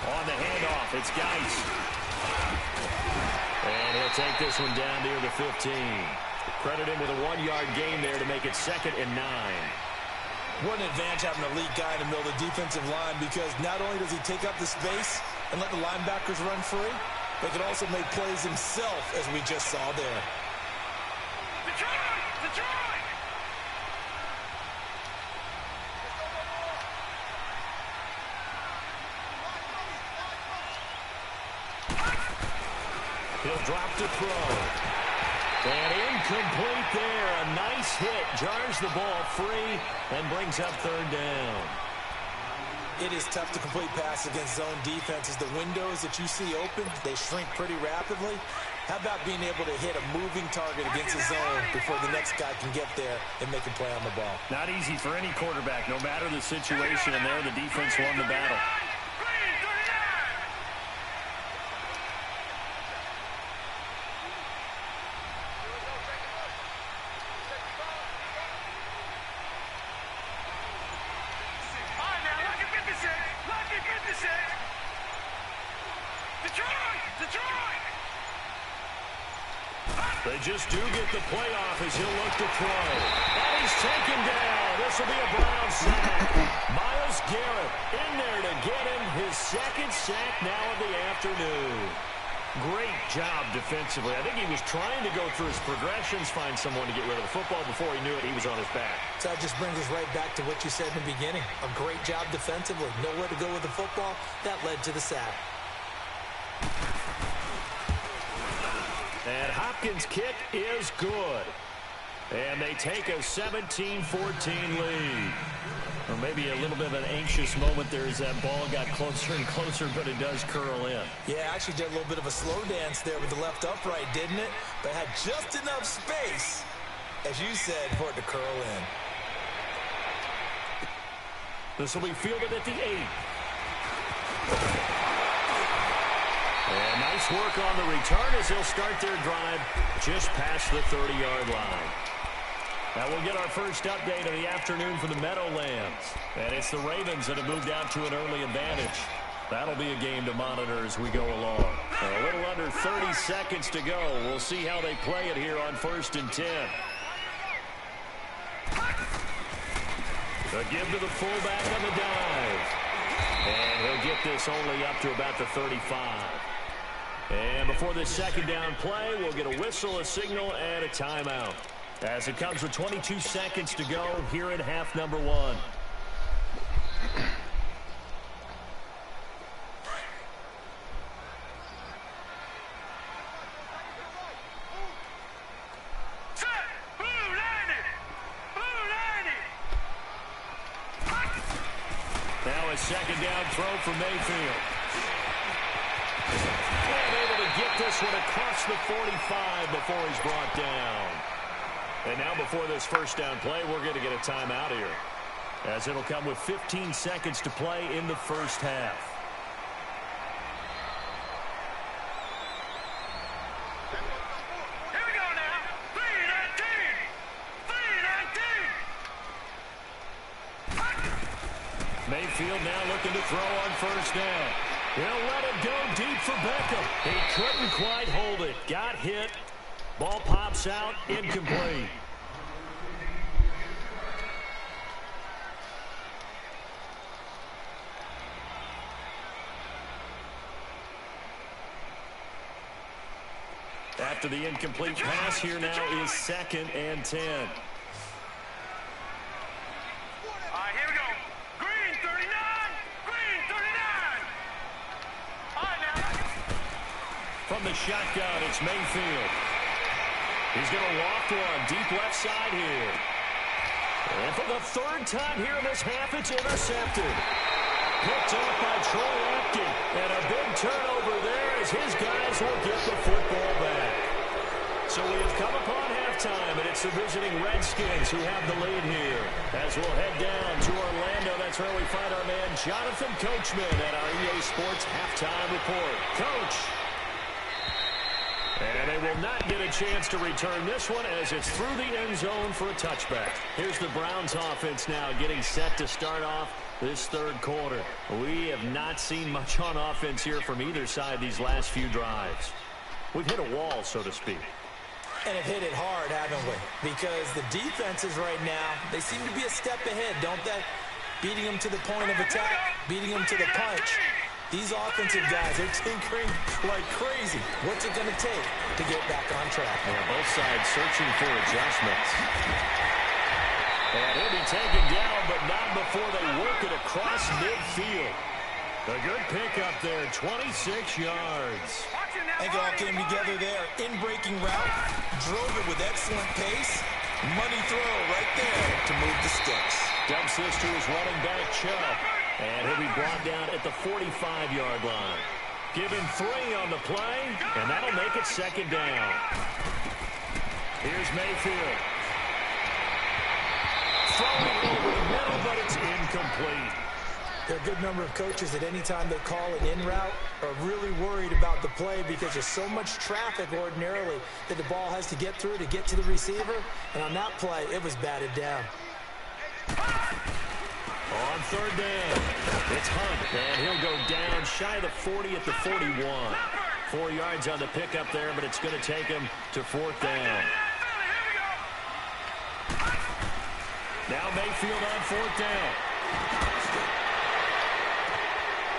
On the handoff, it's Geis. And he'll take this one down near the 15. Credit him with a 1-yard gain there to make it 2nd and 9. What an advantage having an elite guy in the middle of the defensive line, because not only does he take up the space and let the linebackers run free, but he can also make plays himself, as we just saw there. Detroit! Detroit! He'll drop to throw. And incomplete there. A nice hit. Jars the ball free and brings up third down. It is tough to complete pass against zone defenses. The windows that you see open, they shrink pretty rapidly. How about being able to hit a moving target against the zone before the next guy can get there and make a play on the ball? Not easy for any quarterback, no matter the situation, and there the defense won the battle. They just do get the playoff as he'll look to throw. And he's taken down. This will be a Brown sack. Myles Garrett in there to get him his 2nd sack now of the afternoon. Great job defensively. I think he was trying to go through his progressions, find someone to get rid of the football. Before he knew it, he was on his back. So that just brings us right back to what you said in the beginning. A great job defensively. Nowhere to go with the football. That led to the sack. And Hopkins' kick is good. And they take a 17-14 lead. Or maybe a little bit of an anxious moment there as that ball got closer and closer, but it does curl in. Yeah, actually did a little bit of a slow dance there with the left upright, didn't it? But had just enough space, as you said, for it to curl in. This will be fielded at the 8. And nice Nice work on the return as they'll start their drive just past the 30-yard line. Now we'll get our first update of the afternoon for the Meadowlands. And it's the Ravens that have moved out to an early advantage. That'll be a game to monitor as we go along. A little under 30 seconds to go. We'll see how they play it here on 1st and 10. The give to the fullback on the dive. And he'll get this only up to about the 35. And before this second down play, we'll get a whistle, a signal, and a timeout. As it comes with 22 seconds to go here in half number 1. Now a second down throw for Mayfield. And able to get this one across the 45 before he's brought down. And now before this first down play, we're going to get a timeout here, as it'll come with 15 seconds to play in the first half. Here we go now. 3-19. Mayfield now looking to throw on first down. He'll let it go deep for Beckham. He couldn't quite hold it. Got hit. Ball pops out, incomplete. After the incomplete pass, here now is 2nd and 10. All right, here we go. Green 39. Green 39. All right, now. From the shotgun, it's Mayfield. He's going to walk one deep left side here. And for the 3rd time here in this half, it's intercepted. Picked off by Troy Apke. And a big turnover there as his guys will get the football back. So we have come upon halftime, and it's the visiting Redskins who have the lead here. As we'll head down to Orlando, that's where we find our man Jonathan Coachman at our EA Sports Halftime Report. Coach. And they will not get a chance to return this one as it's through the end zone for a touchback. Here's the Browns offense now getting set to start off this 3rd quarter. We have not seen much on offense here from either side these last few drives. We've hit a wall, so to speak. And have hit it hard, haven't we? Because the defenses right now, they seem to be a step ahead, don't they? Beating them to the point of attack, beating them to the punch. These offensive guys are tinkering like crazy. What's it going to take to get back on track? Yeah, both sides searching for adjustments. And he'll be taken down, but not before they work it across midfield. A good pickup there, 26 yards. I think it all came together there. In-breaking route, drove it with excellent pace. Money throw right there to move the sticks. Dumps this to his running back, Chubb. And he'll be brought down at the 45-yard line. Give him 3 on the play, and that'll make it 2nd down. Here's Mayfield. Throwing over the middle, but it's incomplete. There are a good number of coaches that any time they call an in route are really worried about the play because there's so much traffic ordinarily that the ball has to get through to get to the receiver. And on that play, it was batted down. On 3rd down, it's Hunt, and he'll go down shy of the 40 at the 41. 4 yards on the pickup there, but it's going to take him to 4th down. Now Mayfield on 4th down.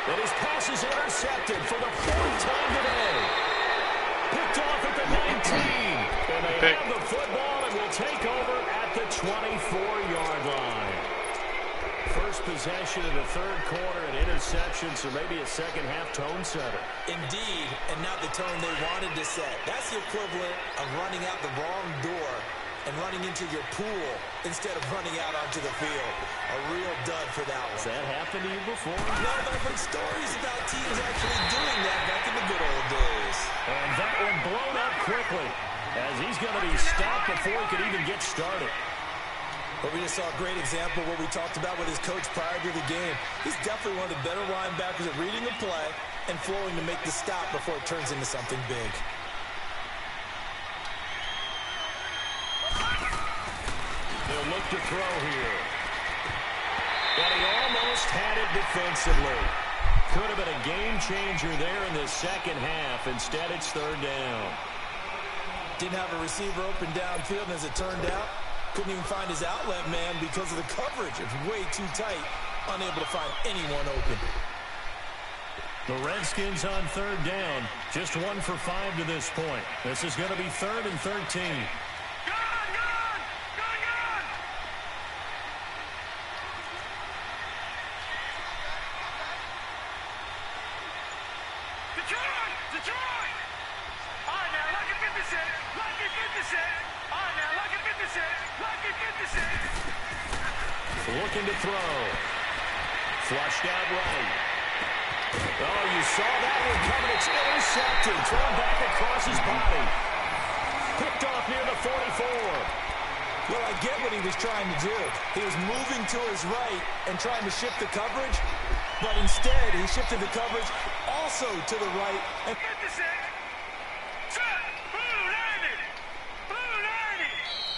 And his pass is intercepted for the 4th time today. Picked off at the 19. And they have the football and will take over at the 24-yard line. First possession in the 3rd quarter, an interception, so maybe a second-half tone setter. Indeed, and not the tone they wanted to set. That's the equivalent of running out the wrong door and running into your pool instead of running out onto the field. A real dud for that one. Has that happened to you before? No, but I've heard stories about teams actually doing that back in the good old days. And that one blown up quickly as he's going to be stopped before he could even get started. But we just saw a great example of what we talked about with his coach prior to the game. He's definitely one of the better linebackers at reading the play and flowing to make the stop before it turns into something big. He'll look to throw here. But he almost had it defensively. Could have been a game changer there in the second half. Instead, it's third down. Didn't have a receiver open downfield, and as it turned out, couldn't even find his outlet man because of the coverage. It's way too tight, unable to find anyone open. The Redskins on third down, just 1 for 5 to this point. This is going to be 3rd and 13. Looking to throw. Flushed out right. Oh, you saw that one coming. It's intercepted. Thrown back across his body. Picked off near the 44. Well, I get what he was trying to do. He was moving to his right and trying to shift the coverage, but instead he shifted the coverage also to the right.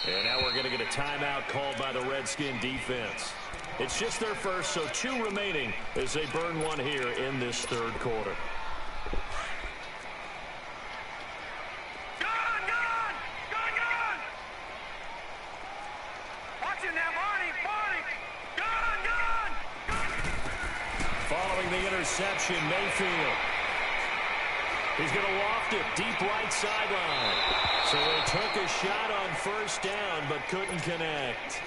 And now we're going to get a timeout called by the Redskin defense. It's just their first, so 2 remaining as they burn one here in this third quarter. Following the interception, Mayfield. He's going to loft it deep right sideline. So they took a shot on first down, but couldn't connect.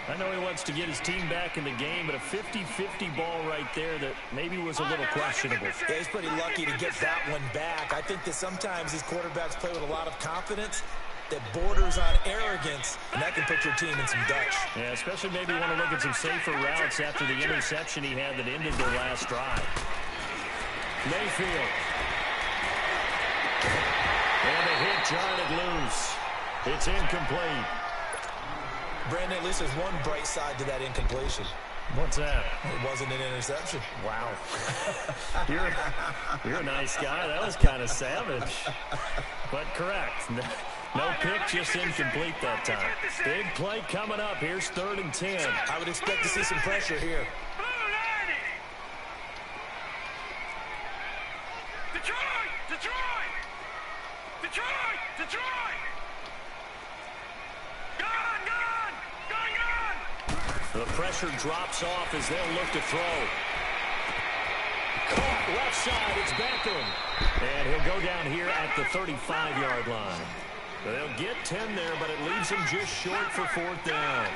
I know he wants to get his team back in the game, but a 50-50 ball right there that maybe was a little questionable. Yeah, he's pretty lucky to get that one back. I think that sometimes these quarterbacks play with a lot of confidence that borders on arrogance, and that can put your team in some Dutch. Yeah, especially maybe want to look at some safer routes after the interception he had that ended their last drive. Mayfield. And a hit jarred it loose. It's incomplete. Brandon, at least there's one bright side to that incompletion. What's that? It wasn't an interception. Wow. You're a nice guy. That was kind of savage. But correct. No pick, just incomplete that time. Big play coming up. Here's 3rd and 10. I would expect to see some pressure here. The pressure drops off as they'll look to throw. Caught left side, it's Beckham. And he'll go down here at the 35-yard line. They'll get 10 there, but it leaves them just short for 4th down.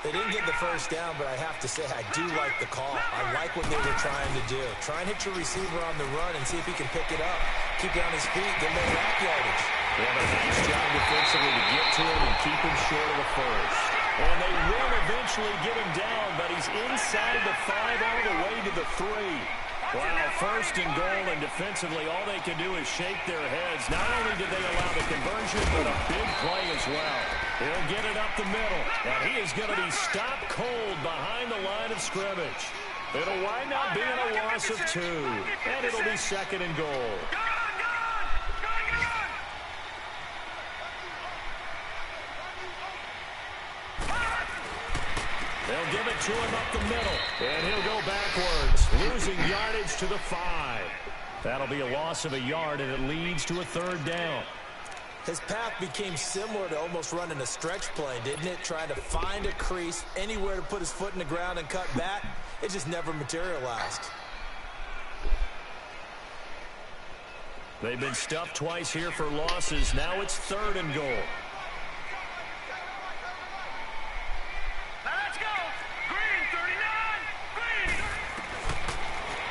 They didn't get the first down, but I have to say I do like the call. I like what they were trying to do. Try and hit your receiver on the run and see if he can pick it up. Keep it on his feet, get more rack yardage. They have a nice job defensively to get to him and keep him short of the first. And they will eventually get him down, but he's inside the 5 all the way to the 3. Wow, 1st and goal, and defensively all they can do is shake their heads. Not only did they allow the conversion, but a big play as well. He'll get it up the middle, and he is going to be stopped cold behind the line of scrimmage. It'll wind up being a loss of 2, and it'll be 2nd and goal. They'll give it to him up the middle, and he'll go backwards, losing yardage to the 5. That'll be a loss of a yard, and it leads to a 3rd down. His path became similar to almost running a stretch play, didn't it? Trying to find a crease, anywhere to put his foot in the ground and cut back. It just never materialized. They've been stuffed twice here for losses. Now it's 3rd and goal.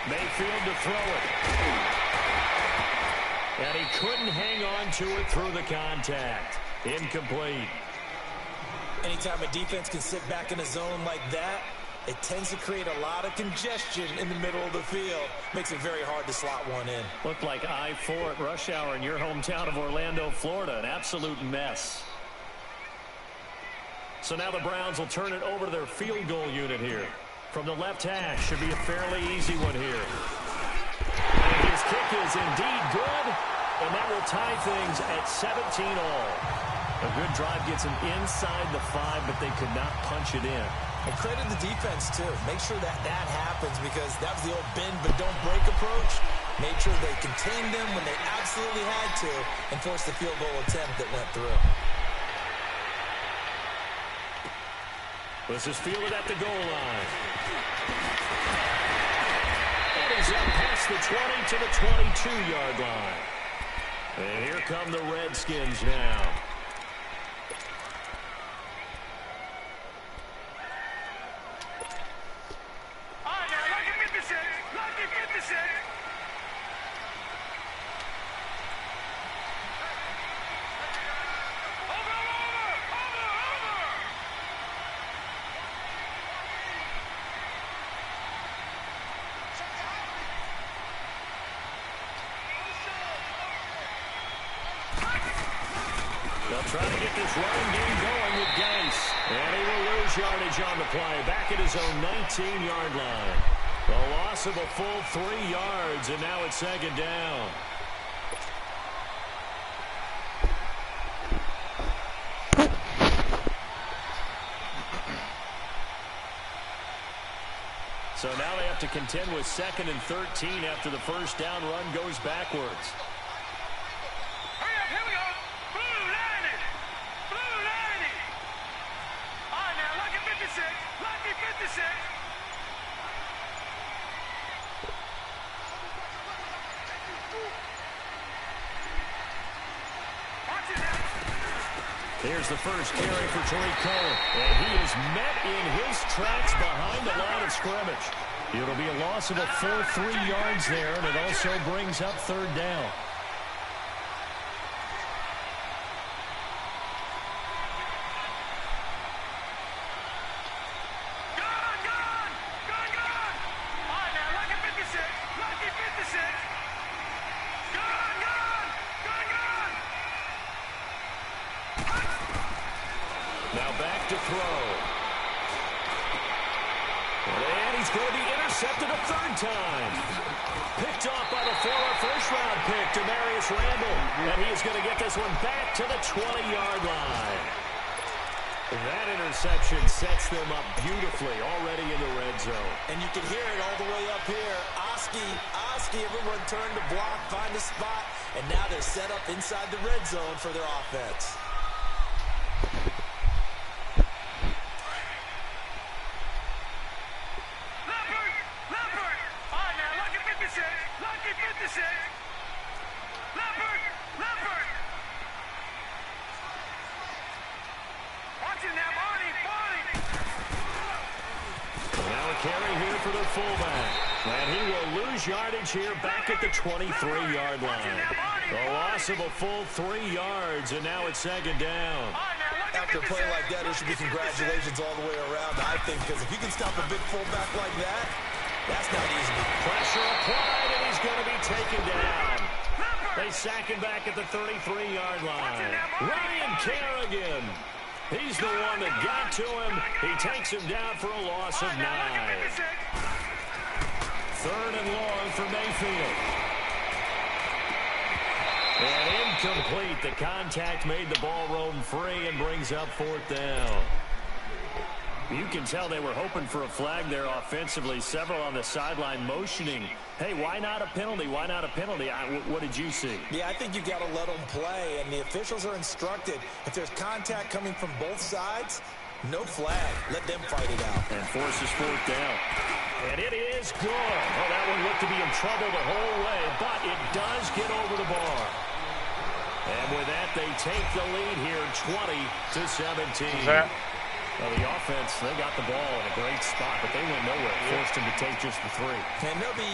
Mayfield to throw it. And he couldn't hang on to it through the contact. Incomplete. Anytime a defense can sit back in a zone like that, it tends to create a lot of congestion in the middle of the field. Makes it very hard to slot one in. Looked like I-4 at rush hour in your hometown of Orlando, Florida. An absolute mess. So now the Browns will turn it over to their field goal unit here. From the left hash, should be a fairly easy one here. is indeed good, and that will tie things at 17 all. A good drive gets them inside the 5, but they could not punch it in. And credit the defense, too. Make sure that happens because that was the old bend but don't break approach. Made sure they contained them when they absolutely had to and forced the field goal attempt that went through. This is fielded at the goal line. And he's up past the 20 to the 22-yard line. And here come the Redskins now. They'll try to get this running game going with Gase. And he will lose yardage on the play. Back at his own 19-yard line. The loss of a full 3 yards, and now it's second down. So now they have to contend with 2nd and 13 after the first down run goes backwards. Here's the first carry for Tariq Cohen. And he is met in his tracks behind the line of scrimmage. It'll be a loss of a full 3 yards there, and it also brings up third down. Now back to throw. And he's going to be intercepted a third time. Picked off by the former first-round pick, Demarius Randall. And he is going to get this one back to the 20-yard line. That interception sets them up beautifully already in the red zone. And you can hear it all the way up here. Oski, everyone turned to block, find a spot, and now they're set up inside the red zone for their offense. Now a carry here for the fullback. And he will lose yardage here back at the 23-yard line. A loss of a full 3 yards, and now it's second down. After a play like that, there should be congratulations all the way around, I think, because if you can stop a big fullback like that, that's not easy. Pressure applied, and he's going to be taken down. They sack him back at the 33-yard line. Ryan Kerrigan. He's the one that got to him. He takes him down for a loss of 9. 3rd and long for Mayfield. And incomplete. The contact made the ball roam free and brings up 4th down. You can tell they were hoping for a flag there offensively. Several on the sideline motioning. Hey, why not a penalty? Why not a penalty? What did you see? Yeah, I think you got to let them play, and the officials are instructed. If there's contact coming from both sides, no flag. Let them fight it out. And forces 4th down. And it is good. Oh, that one looked to be in trouble the whole way, but it does get over the bar. And with that, they take the lead here, 20-17. Well, the offense, they got the ball in a great spot, but they went nowhere. Forced him to take just the 3. And they'll be,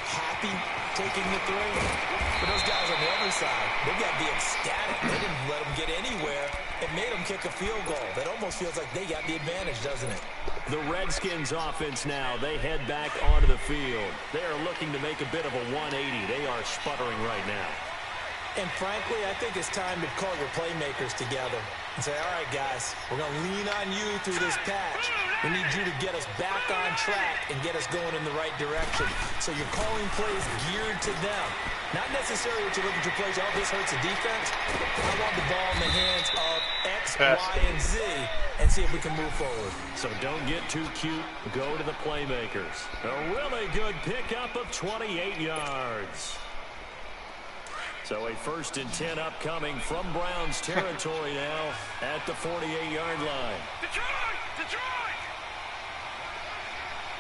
happy taking the 3. But those guys on the other side, they got to be ecstatic. They didn't let them get anywhere. It made them kick a field goal. That almost feels like they got the advantage, doesn't it? The Redskins offense now, they head back onto the field. They are looking to make a bit of a 180. They are sputtering right now. And frankly, I think it's time to call your playmakers together. And say, all right, guys, we're going to lean on you through this patch. We need you to get us back on track and get us going in the right direction. So you're calling plays geared to them. Not necessarily what you're looking to play. Oh, this hurts the defense. I want the ball in the hands of X, Y, and Z and see if we can move forward. So don't get too cute. Go to the playmakers. A really good pickup of 28 yards. So a 1st and 10 upcoming from Browns territory now at the 48-yard line. Detroit! Detroit!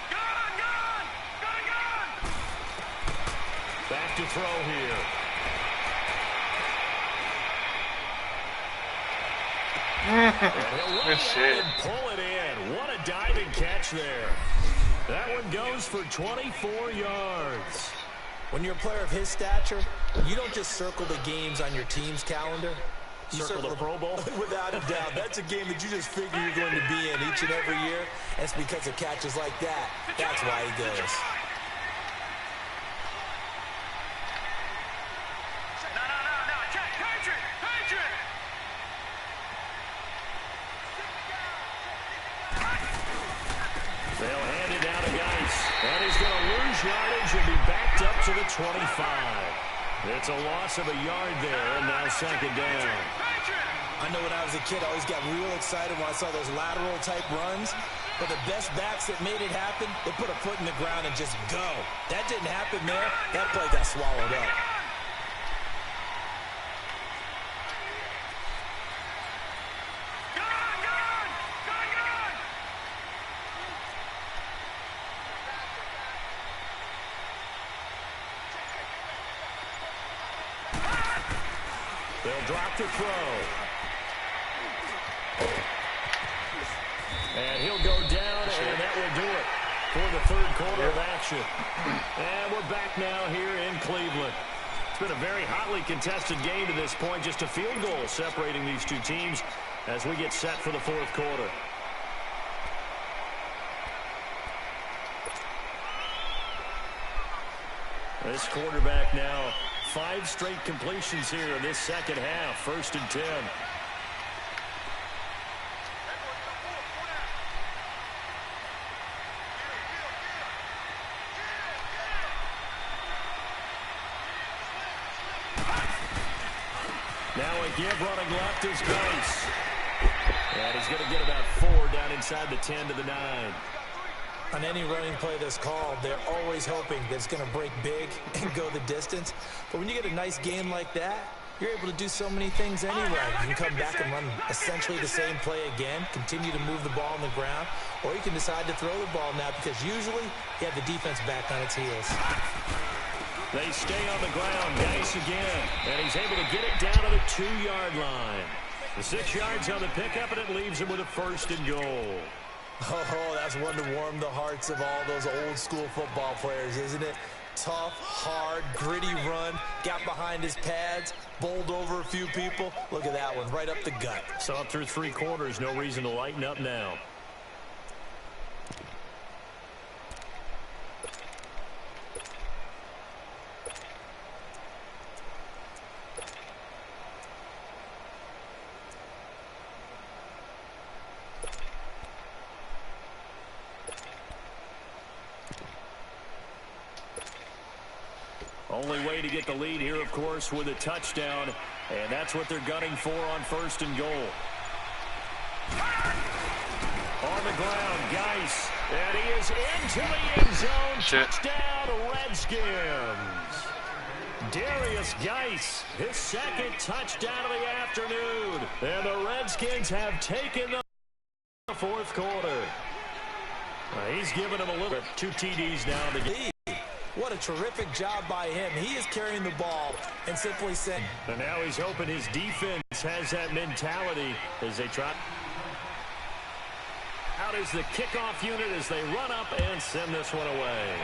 Gun! Gun! Gun! Gun! Back to throw here. Good shit. And pull it in. What a diving catch there. That one goes for 24 yards. When you're a player of his stature, you don't just circle the games on your team's calendar. You Circle the Pro Bowl? Without a doubt. That's a game that you just figure you're going to be in each and every year. And it's because of catches like that. That's why he goes. No. Patriot! Patriot! They'll hand it down to Geis. And he's going to lose yardage and be backed up to the 25. It's a loss of a yard there, and now 2nd down. I know when I was a kid, I always got real excited when I saw those lateral-type runs. But the best backs that made it happen, they put a foot in the ground and just go. That didn't happen there. That play got swallowed up. They'll drop the throw. And he'll go down, and that will do it for the 3rd quarter of action. And we're back now here in Cleveland. It's been a very hotly contested game to this point. Just a field goal separating these two teams as we get set for the 4th quarter. This quarterback now 5 straight completions here in this 2nd half. 1st and 10. Now a give running left is Geis. And he's going to get about 4 down inside the 10 to the 9. On any running play that's called, they're always hoping that it's going to break big and go the distance. But when you get a nice game like that, you're able to do so many things anyway. You can come back and run essentially the same play again, continue to move the ball on the ground, or you can decide to throw the ball now because usually you have the defense back on its heels. They stay on the ground. Geis again. And he's able to get it down to the 2-yard line. The 6 yards on the pickup, and it leaves him with a 1st and goal. Oh, that's one to warm the hearts of all those old-school football players, isn't it? Tough, hard, gritty run, got behind his pads, bowled over a few people. Look at that one, right up the gut. So up through 3 quarters, no reason to lighten up now. Only way to get the lead here, of course, with a touchdown. And that's what they're gunning for on 1st and goal. On the ground, Geis. And he is into the end zone. Touchdown, Redskins. Darius Geis, his 2nd touchdown of the afternoon. And the Redskins have taken the 4th quarter. He's given him a little 2 TDs now to get. What a terrific job by him. He is carrying the ball and simply saying. And now he's hoping his defense has that mentality as they try. Out is the kickoff unit as they run up and send this one away.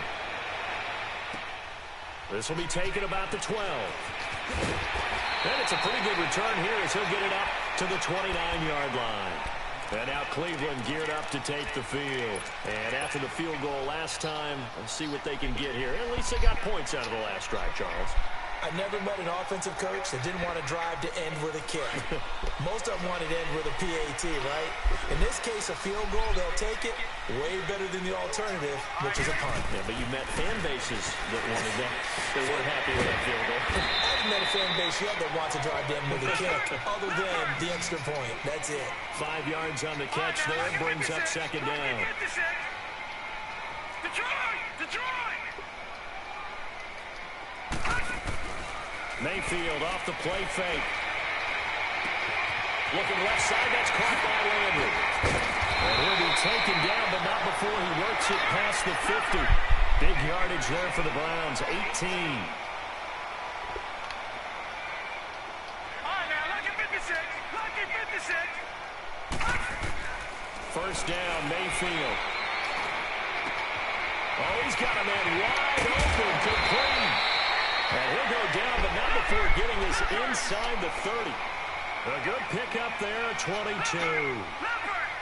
This will be taken about the 12. And it's a pretty good return here as he'll get it up to the 29-yard line. And now Cleveland geared up to take the field. And after the field goal last time, let's see what they can get here. At least they got points out of the last drive, Charles. I never met an offensive coach that didn't want to drive to end with a kick. Most of them wanted to end with a PAT, right? In this case, a field goal, they'll take it way better than the alternative, which is a punt. Yeah, but you met fan bases that wanted that. They weren't happy with that field goal. I haven't met a fan base yet that wants to drive to end with a kick, other than the extra point. That's it. 5 yards on the catch there, brings up second down. Detroit! Mayfield off the play fake. Looking left side, that's caught by Landry. And he'll be taken down, but not before he works it past the 50. Big yardage there for the Browns, 18. All right, now, lucky 56. Lucky 56. First down, Mayfield. Oh, he's got a man wide open, complete. And he'll go down, but not before getting us inside the 30. A good pickup there, 22.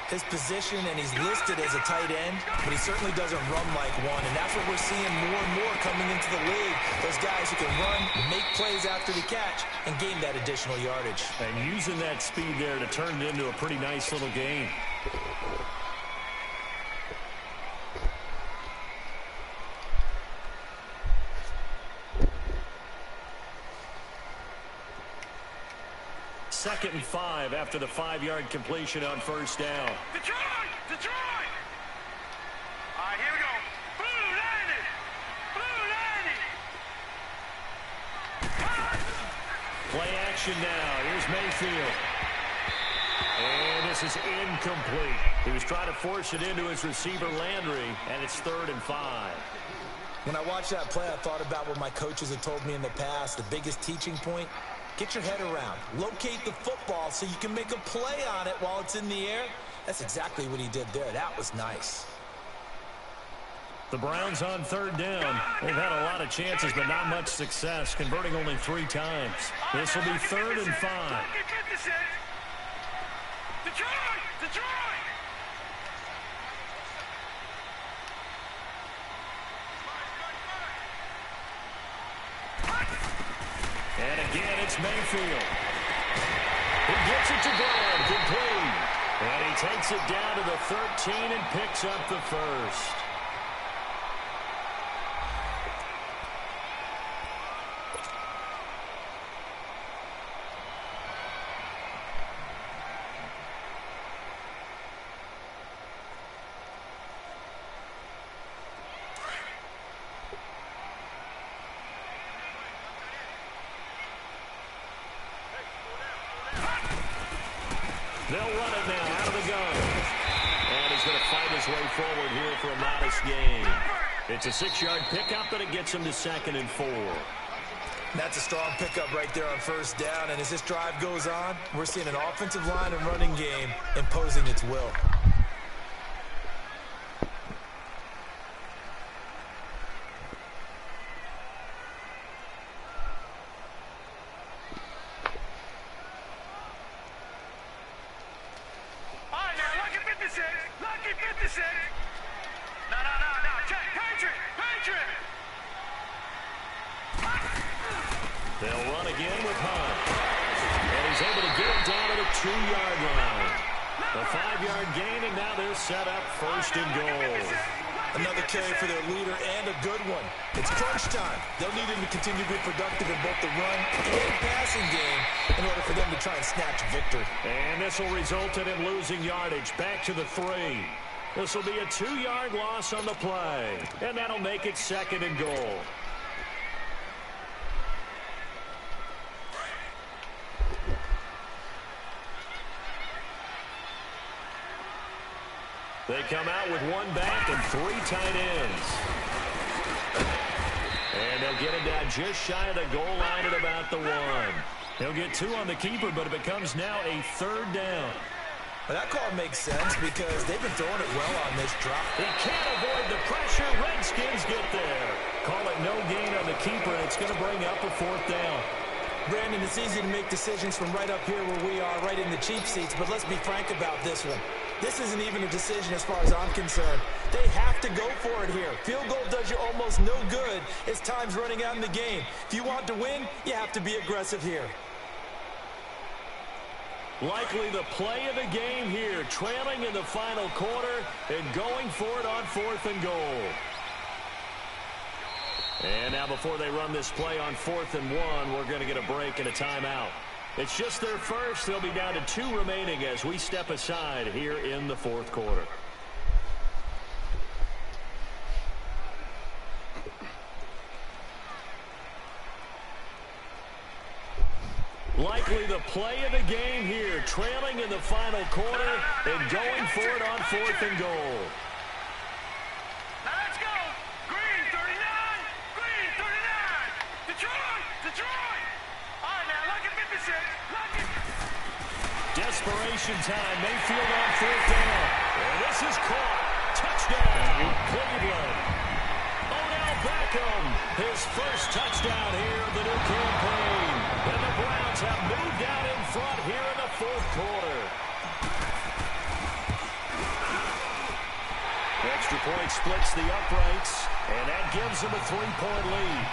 His position, and he's listed as a tight end, but he certainly doesn't run like one, and that's what we're seeing more and more coming into the league. Those guys who can run, make plays after the catch, and gain that additional yardage. And using that speed there to turn it into a pretty nice little game. Second and 5 after the 5-yard completion on first down. Detroit! All right, here we go. Blue 90! Play action now. Here's Mayfield. And this is incomplete. He was trying to force it into his receiver, Landry, and it's 3rd and 5. When I watched that play, I thought about what my coaches had told me in the past. The biggest teaching point, get your head around. Locate the football so you can make a play on it while it's in the air. That's exactly what he did there. That was nice. The Browns on 3rd down. They've had a lot of chances, but not much success, converting only 3 times. This will be 3rd and 5. Detroit! And again, it's Mayfield. He gets it to Brawl, complete. And he takes it down to the 13 and picks up the first. They'll run it now out of the gun. And he's going to fight his way forward here for a modest gain. It's a 6-yard pickup, but it gets him to 2nd and 4. That's a strong pickup right there on first down. And as this drive goes on, we're seeing an offensive line and running game imposing its will. Lucky 56. No. Check. Patriot. They'll run again with Hunt. And he's able to get it down to the 2-yard line. A 5-yard gain, and now they're set up 1st and goal. Another carry for their leader, and a good one. It's crunch time. They'll need him to continue to be productive in both the run and passing game in order for them to try and snatch victory. And this will result in him losing yardage back to the 3. This will be a 2-yard loss on the play. And that'll make it 2nd and goal. They come out with 1 back and 3 tight ends. And they'll get it down just shy of the goal line at about the 1. He'll get 2 on the keeper, but it becomes now a 3rd down. Well, that call makes sense because they've been throwing it well on this drop. He can't avoid the pressure. Redskins get there. Call it no gain on the keeper, and it's going to bring up a 4th down. Brandon, it's easy to make decisions from right up here where we are, right in the cheap seats, but let's be frank about this one. This isn't even a decision as far as I'm concerned. They have to go for it here. Field goal does you almost no good as time's running out in the game. If you want to win, you have to be aggressive here. Likely the play of the game here, trailing in the final quarter and going for it on 4th and goal. And now before they run this play on 4th and 1, we're going to get a break and a timeout. It's just their first. They'll be down to 2 remaining as we step aside here in the 4th quarter. Likely the play of the game here, trailing in the final quarter and going for it on 4th and goal. Now let's go. Green 39. Green 39. Detroit. Detroit. All right, now look at 56. Look at. Desperation time. Mayfield on 4th down. And this is caught. Touchdown, Cleveland. Odell Beckham, his first touchdown here of the new campaign. And the Browns have moved out in front here in the 4th quarter. The extra point splits the uprights, and that gives them a 3-point lead.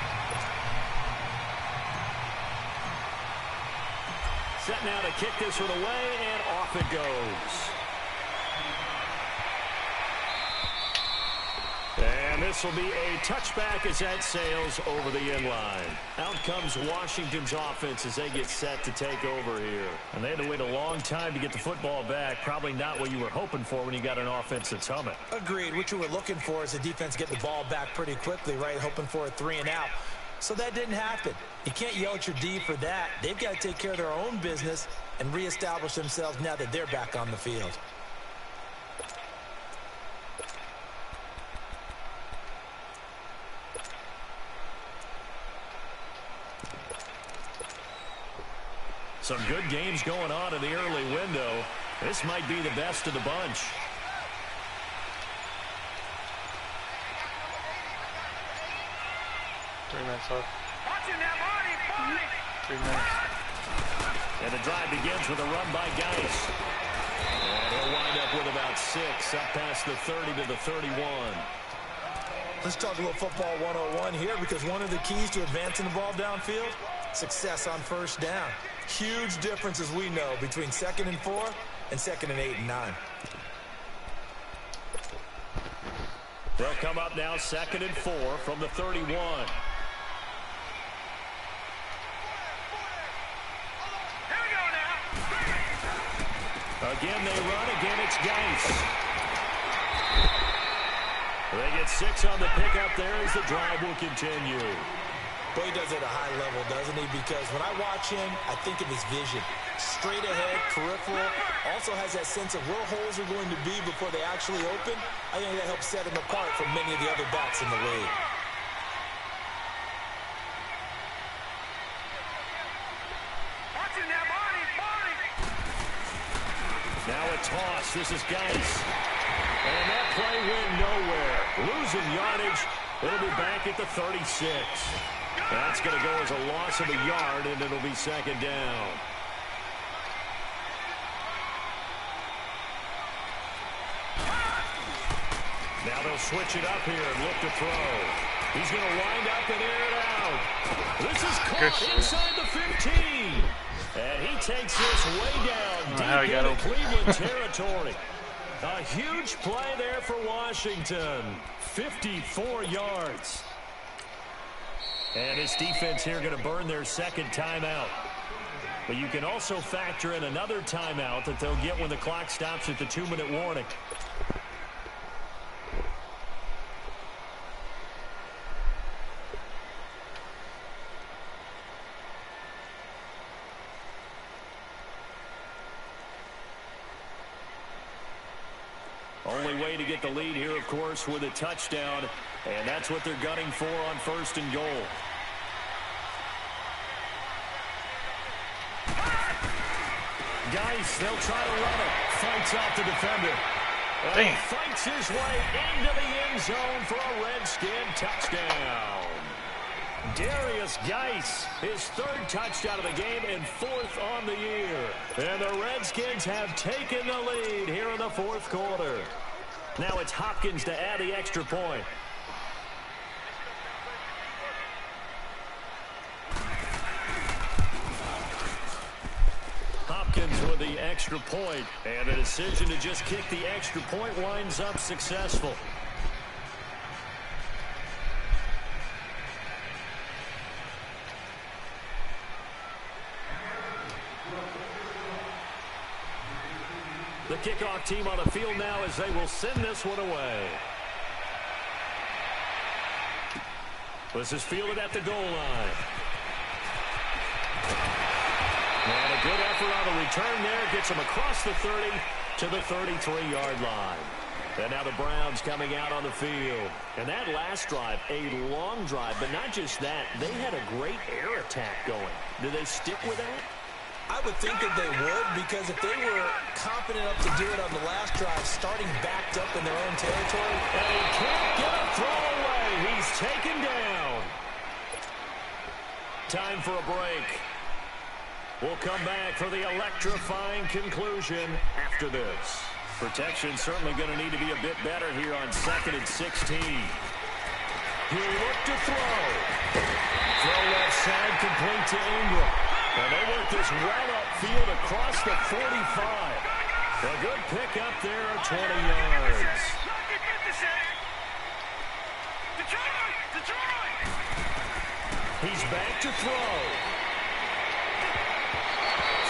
Set now to kick this one away, and off it goes. And this will be a touchback as that sails over the end line. Out comes Washington's offense as they get set to take over here. And they had to wait a long time to get the football back. Probably not what you were hoping for when you got an offense that's humming. Agreed. What you were looking for is the defense get the ball back pretty quickly, right? Hoping for a 3 and out. So that didn't happen. You can't yell at your D for that. They've got to take care of their own business and reestablish themselves now that they're back on the field. Some good games going on in the early window. This might be the best of the bunch. Three minutes left. Watching that body. 3 minutes. And the drive begins with a run by Geis. And he'll wind up with about 6, up past the 30 to the 31. Let's talk a little football 101 here, because one of the keys to advancing the ball downfield, success on first down. Huge difference, as we know, between 2nd and 4 and 2nd and 8 and 9. They'll come up now 2nd and 4 from the 31. Again, they run. Again, it's Geis. They get 6 on the pickup there as the drive will continue. Boy, he does it at a high level, doesn't he? Because when I watch him, I think of his vision. Straight ahead, peripheral. Also has that sense of where holes are going to be before they actually open. I think that helps set him apart from many of the other backs in the league. Watching that body. Now a toss. This is Geis. And that play went nowhere. Losing yardage. It'll be back at the 36. That's going to go as a loss of a yard, and it'll be 2nd down. Now they'll switch it up here and look to throw. He's going to wind up and air it out. This is caught inside the 15. And he takes this way down deep into Cleveland territory. A huge play there for Washington. 54 yards. And his defense here going to burn their 2nd timeout. But you can also factor in another timeout that they'll get when the clock stops at the 2-minute warning. Only way to get the lead here, of course, with a touchdown. And that's what they're gunning for on 1st and goal. Geis, they'll try to run it. Fights off the defender. And fights his way into the end zone for a Redskin touchdown. Darius Geis, his third touchdown of the game and fourth on the year. And the Redskins have taken the lead here in the fourth quarter. Now it's Hopkins to add the extra point. Hopkins with the extra point, and the decision to just kick the extra point winds up successful. The kickoff team on the field now as they will send this one away. This is fielded at the goal line. And a good effort on the return there. Gets him across the 30 to the 33-yard line. And now the Browns coming out on the field. And that last drive, a long drive, but not just that. They had a great air attack going. Do they stick with that? I would think that they would, because if they were confident enough to do it on the last drive, starting backed up in their own territory. And he can't get a throw away. He's taken down. Time for a break. We'll come back for the electrifying conclusion after this. Protection certainly going to need to be a bit better here on 2nd and 16. He'll look to throw. Throw left side, complete to Ingram. And they work this well upfield across the 45. A good pick up there of 20 yards. He's back to throw.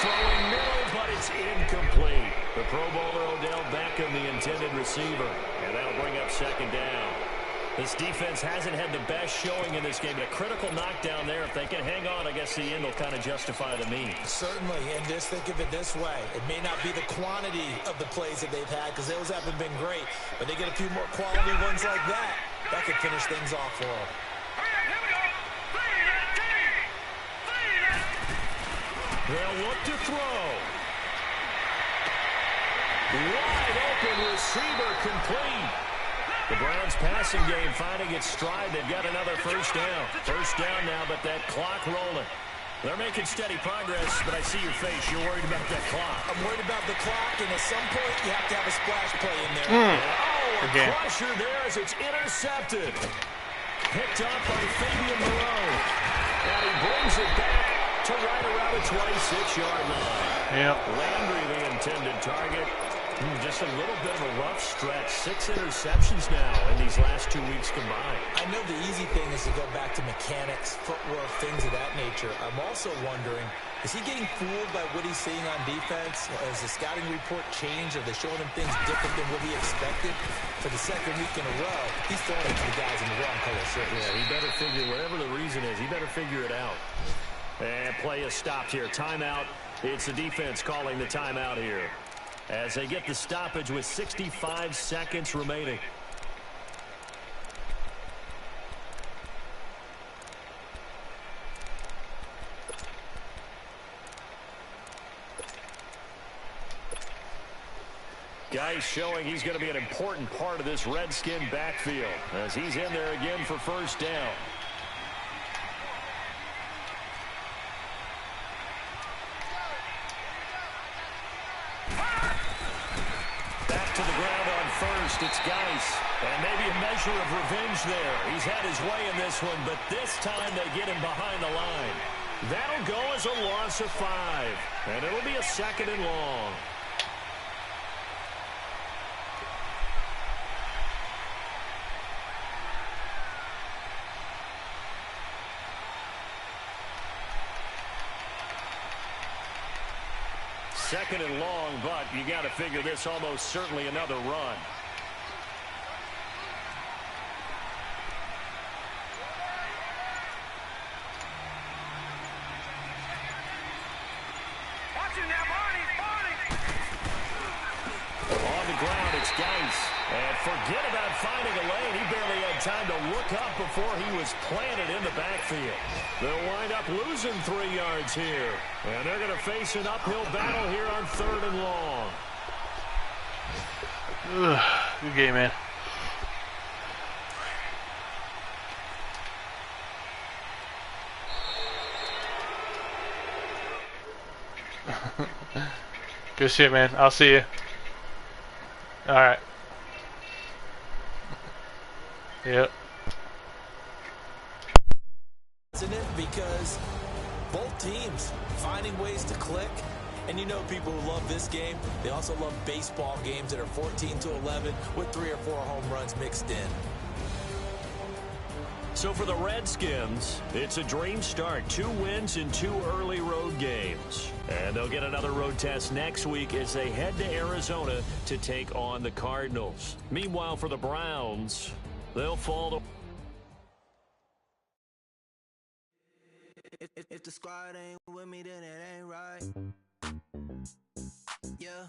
Throwing middle, but it's incomplete. The Pro Bowler Odell Beckham, the intended receiver. And that'll bring up 2nd down. This defense hasn't had the best showing in this game. But a critical knockdown there. If they can hang on, I guess the end will kind of justify the means. Certainly, and just think of it this way. It may not be the quantity of the plays that they've had, because those haven't been great. But they get a few more quality ones like that. That could finish things off for them. They'll look to throw. Wide open receiver complete. The Browns passing game finding its stride. They've got another first down. First down now, but that clock rolling. They're making steady progress, but I see your face. You're worried about that clock. I'm worried about the clock, and at some point, you have to have a splash play in there. Oh, a crusher there as it's intercepted. Picked up by Fabian Moreau. And he brings it back to right around the 26-yard line. Yep. Landry, the intended target. Just a little bit of a rough stretch. 6 interceptions now in these last 2 weeks combined. I know the easy thing is to go back to mechanics, footwork, things of that nature. I'm also wondering, is he getting fooled by what he's seeing on defense? Has the scouting report changed? Are they showing him things different than what he expected? For the second week in a row, he's throwing it to the guys in the wrong color shirts. Yeah, he better figure, whatever the reason is, he better figure it out. And play is stopped here. Timeout. It's the defense calling the timeout here, as they get the stoppage with 65 seconds remaining. Guys showing he's going to be an important part of this Redskin backfield as he's in there again for first down. It's Geis, and maybe a measure of revenge there. He's had his way in this one, but this time they get him behind the line. That'll go as a loss of 5, and it'll be a 2nd and long. Second and long, but you got to figure this almost certainly another run. On the ground, it's Geis. And forget about finding a lane. He barely had time to look up before he was planted in the backfield. They'll wind up losing 3 yards here. And they're going to face an uphill battle here on 3rd and long. Good game, man. Good shit, man. I'll see you. Alright. Yep. Isn't it? Because both teams finding ways to click. And you know people who love this game, they also love baseball games that are 14-11 with 3 or 4 home runs mixed in. So for the Redskins, it's a dream start. 2 wins in 2 early road games. And they'll get another road test next week as they head to Arizona to take on the Cardinals. Meanwhile, for the Browns, they'll fall to... If the squad ain't with me, then it ain't right. Yeah.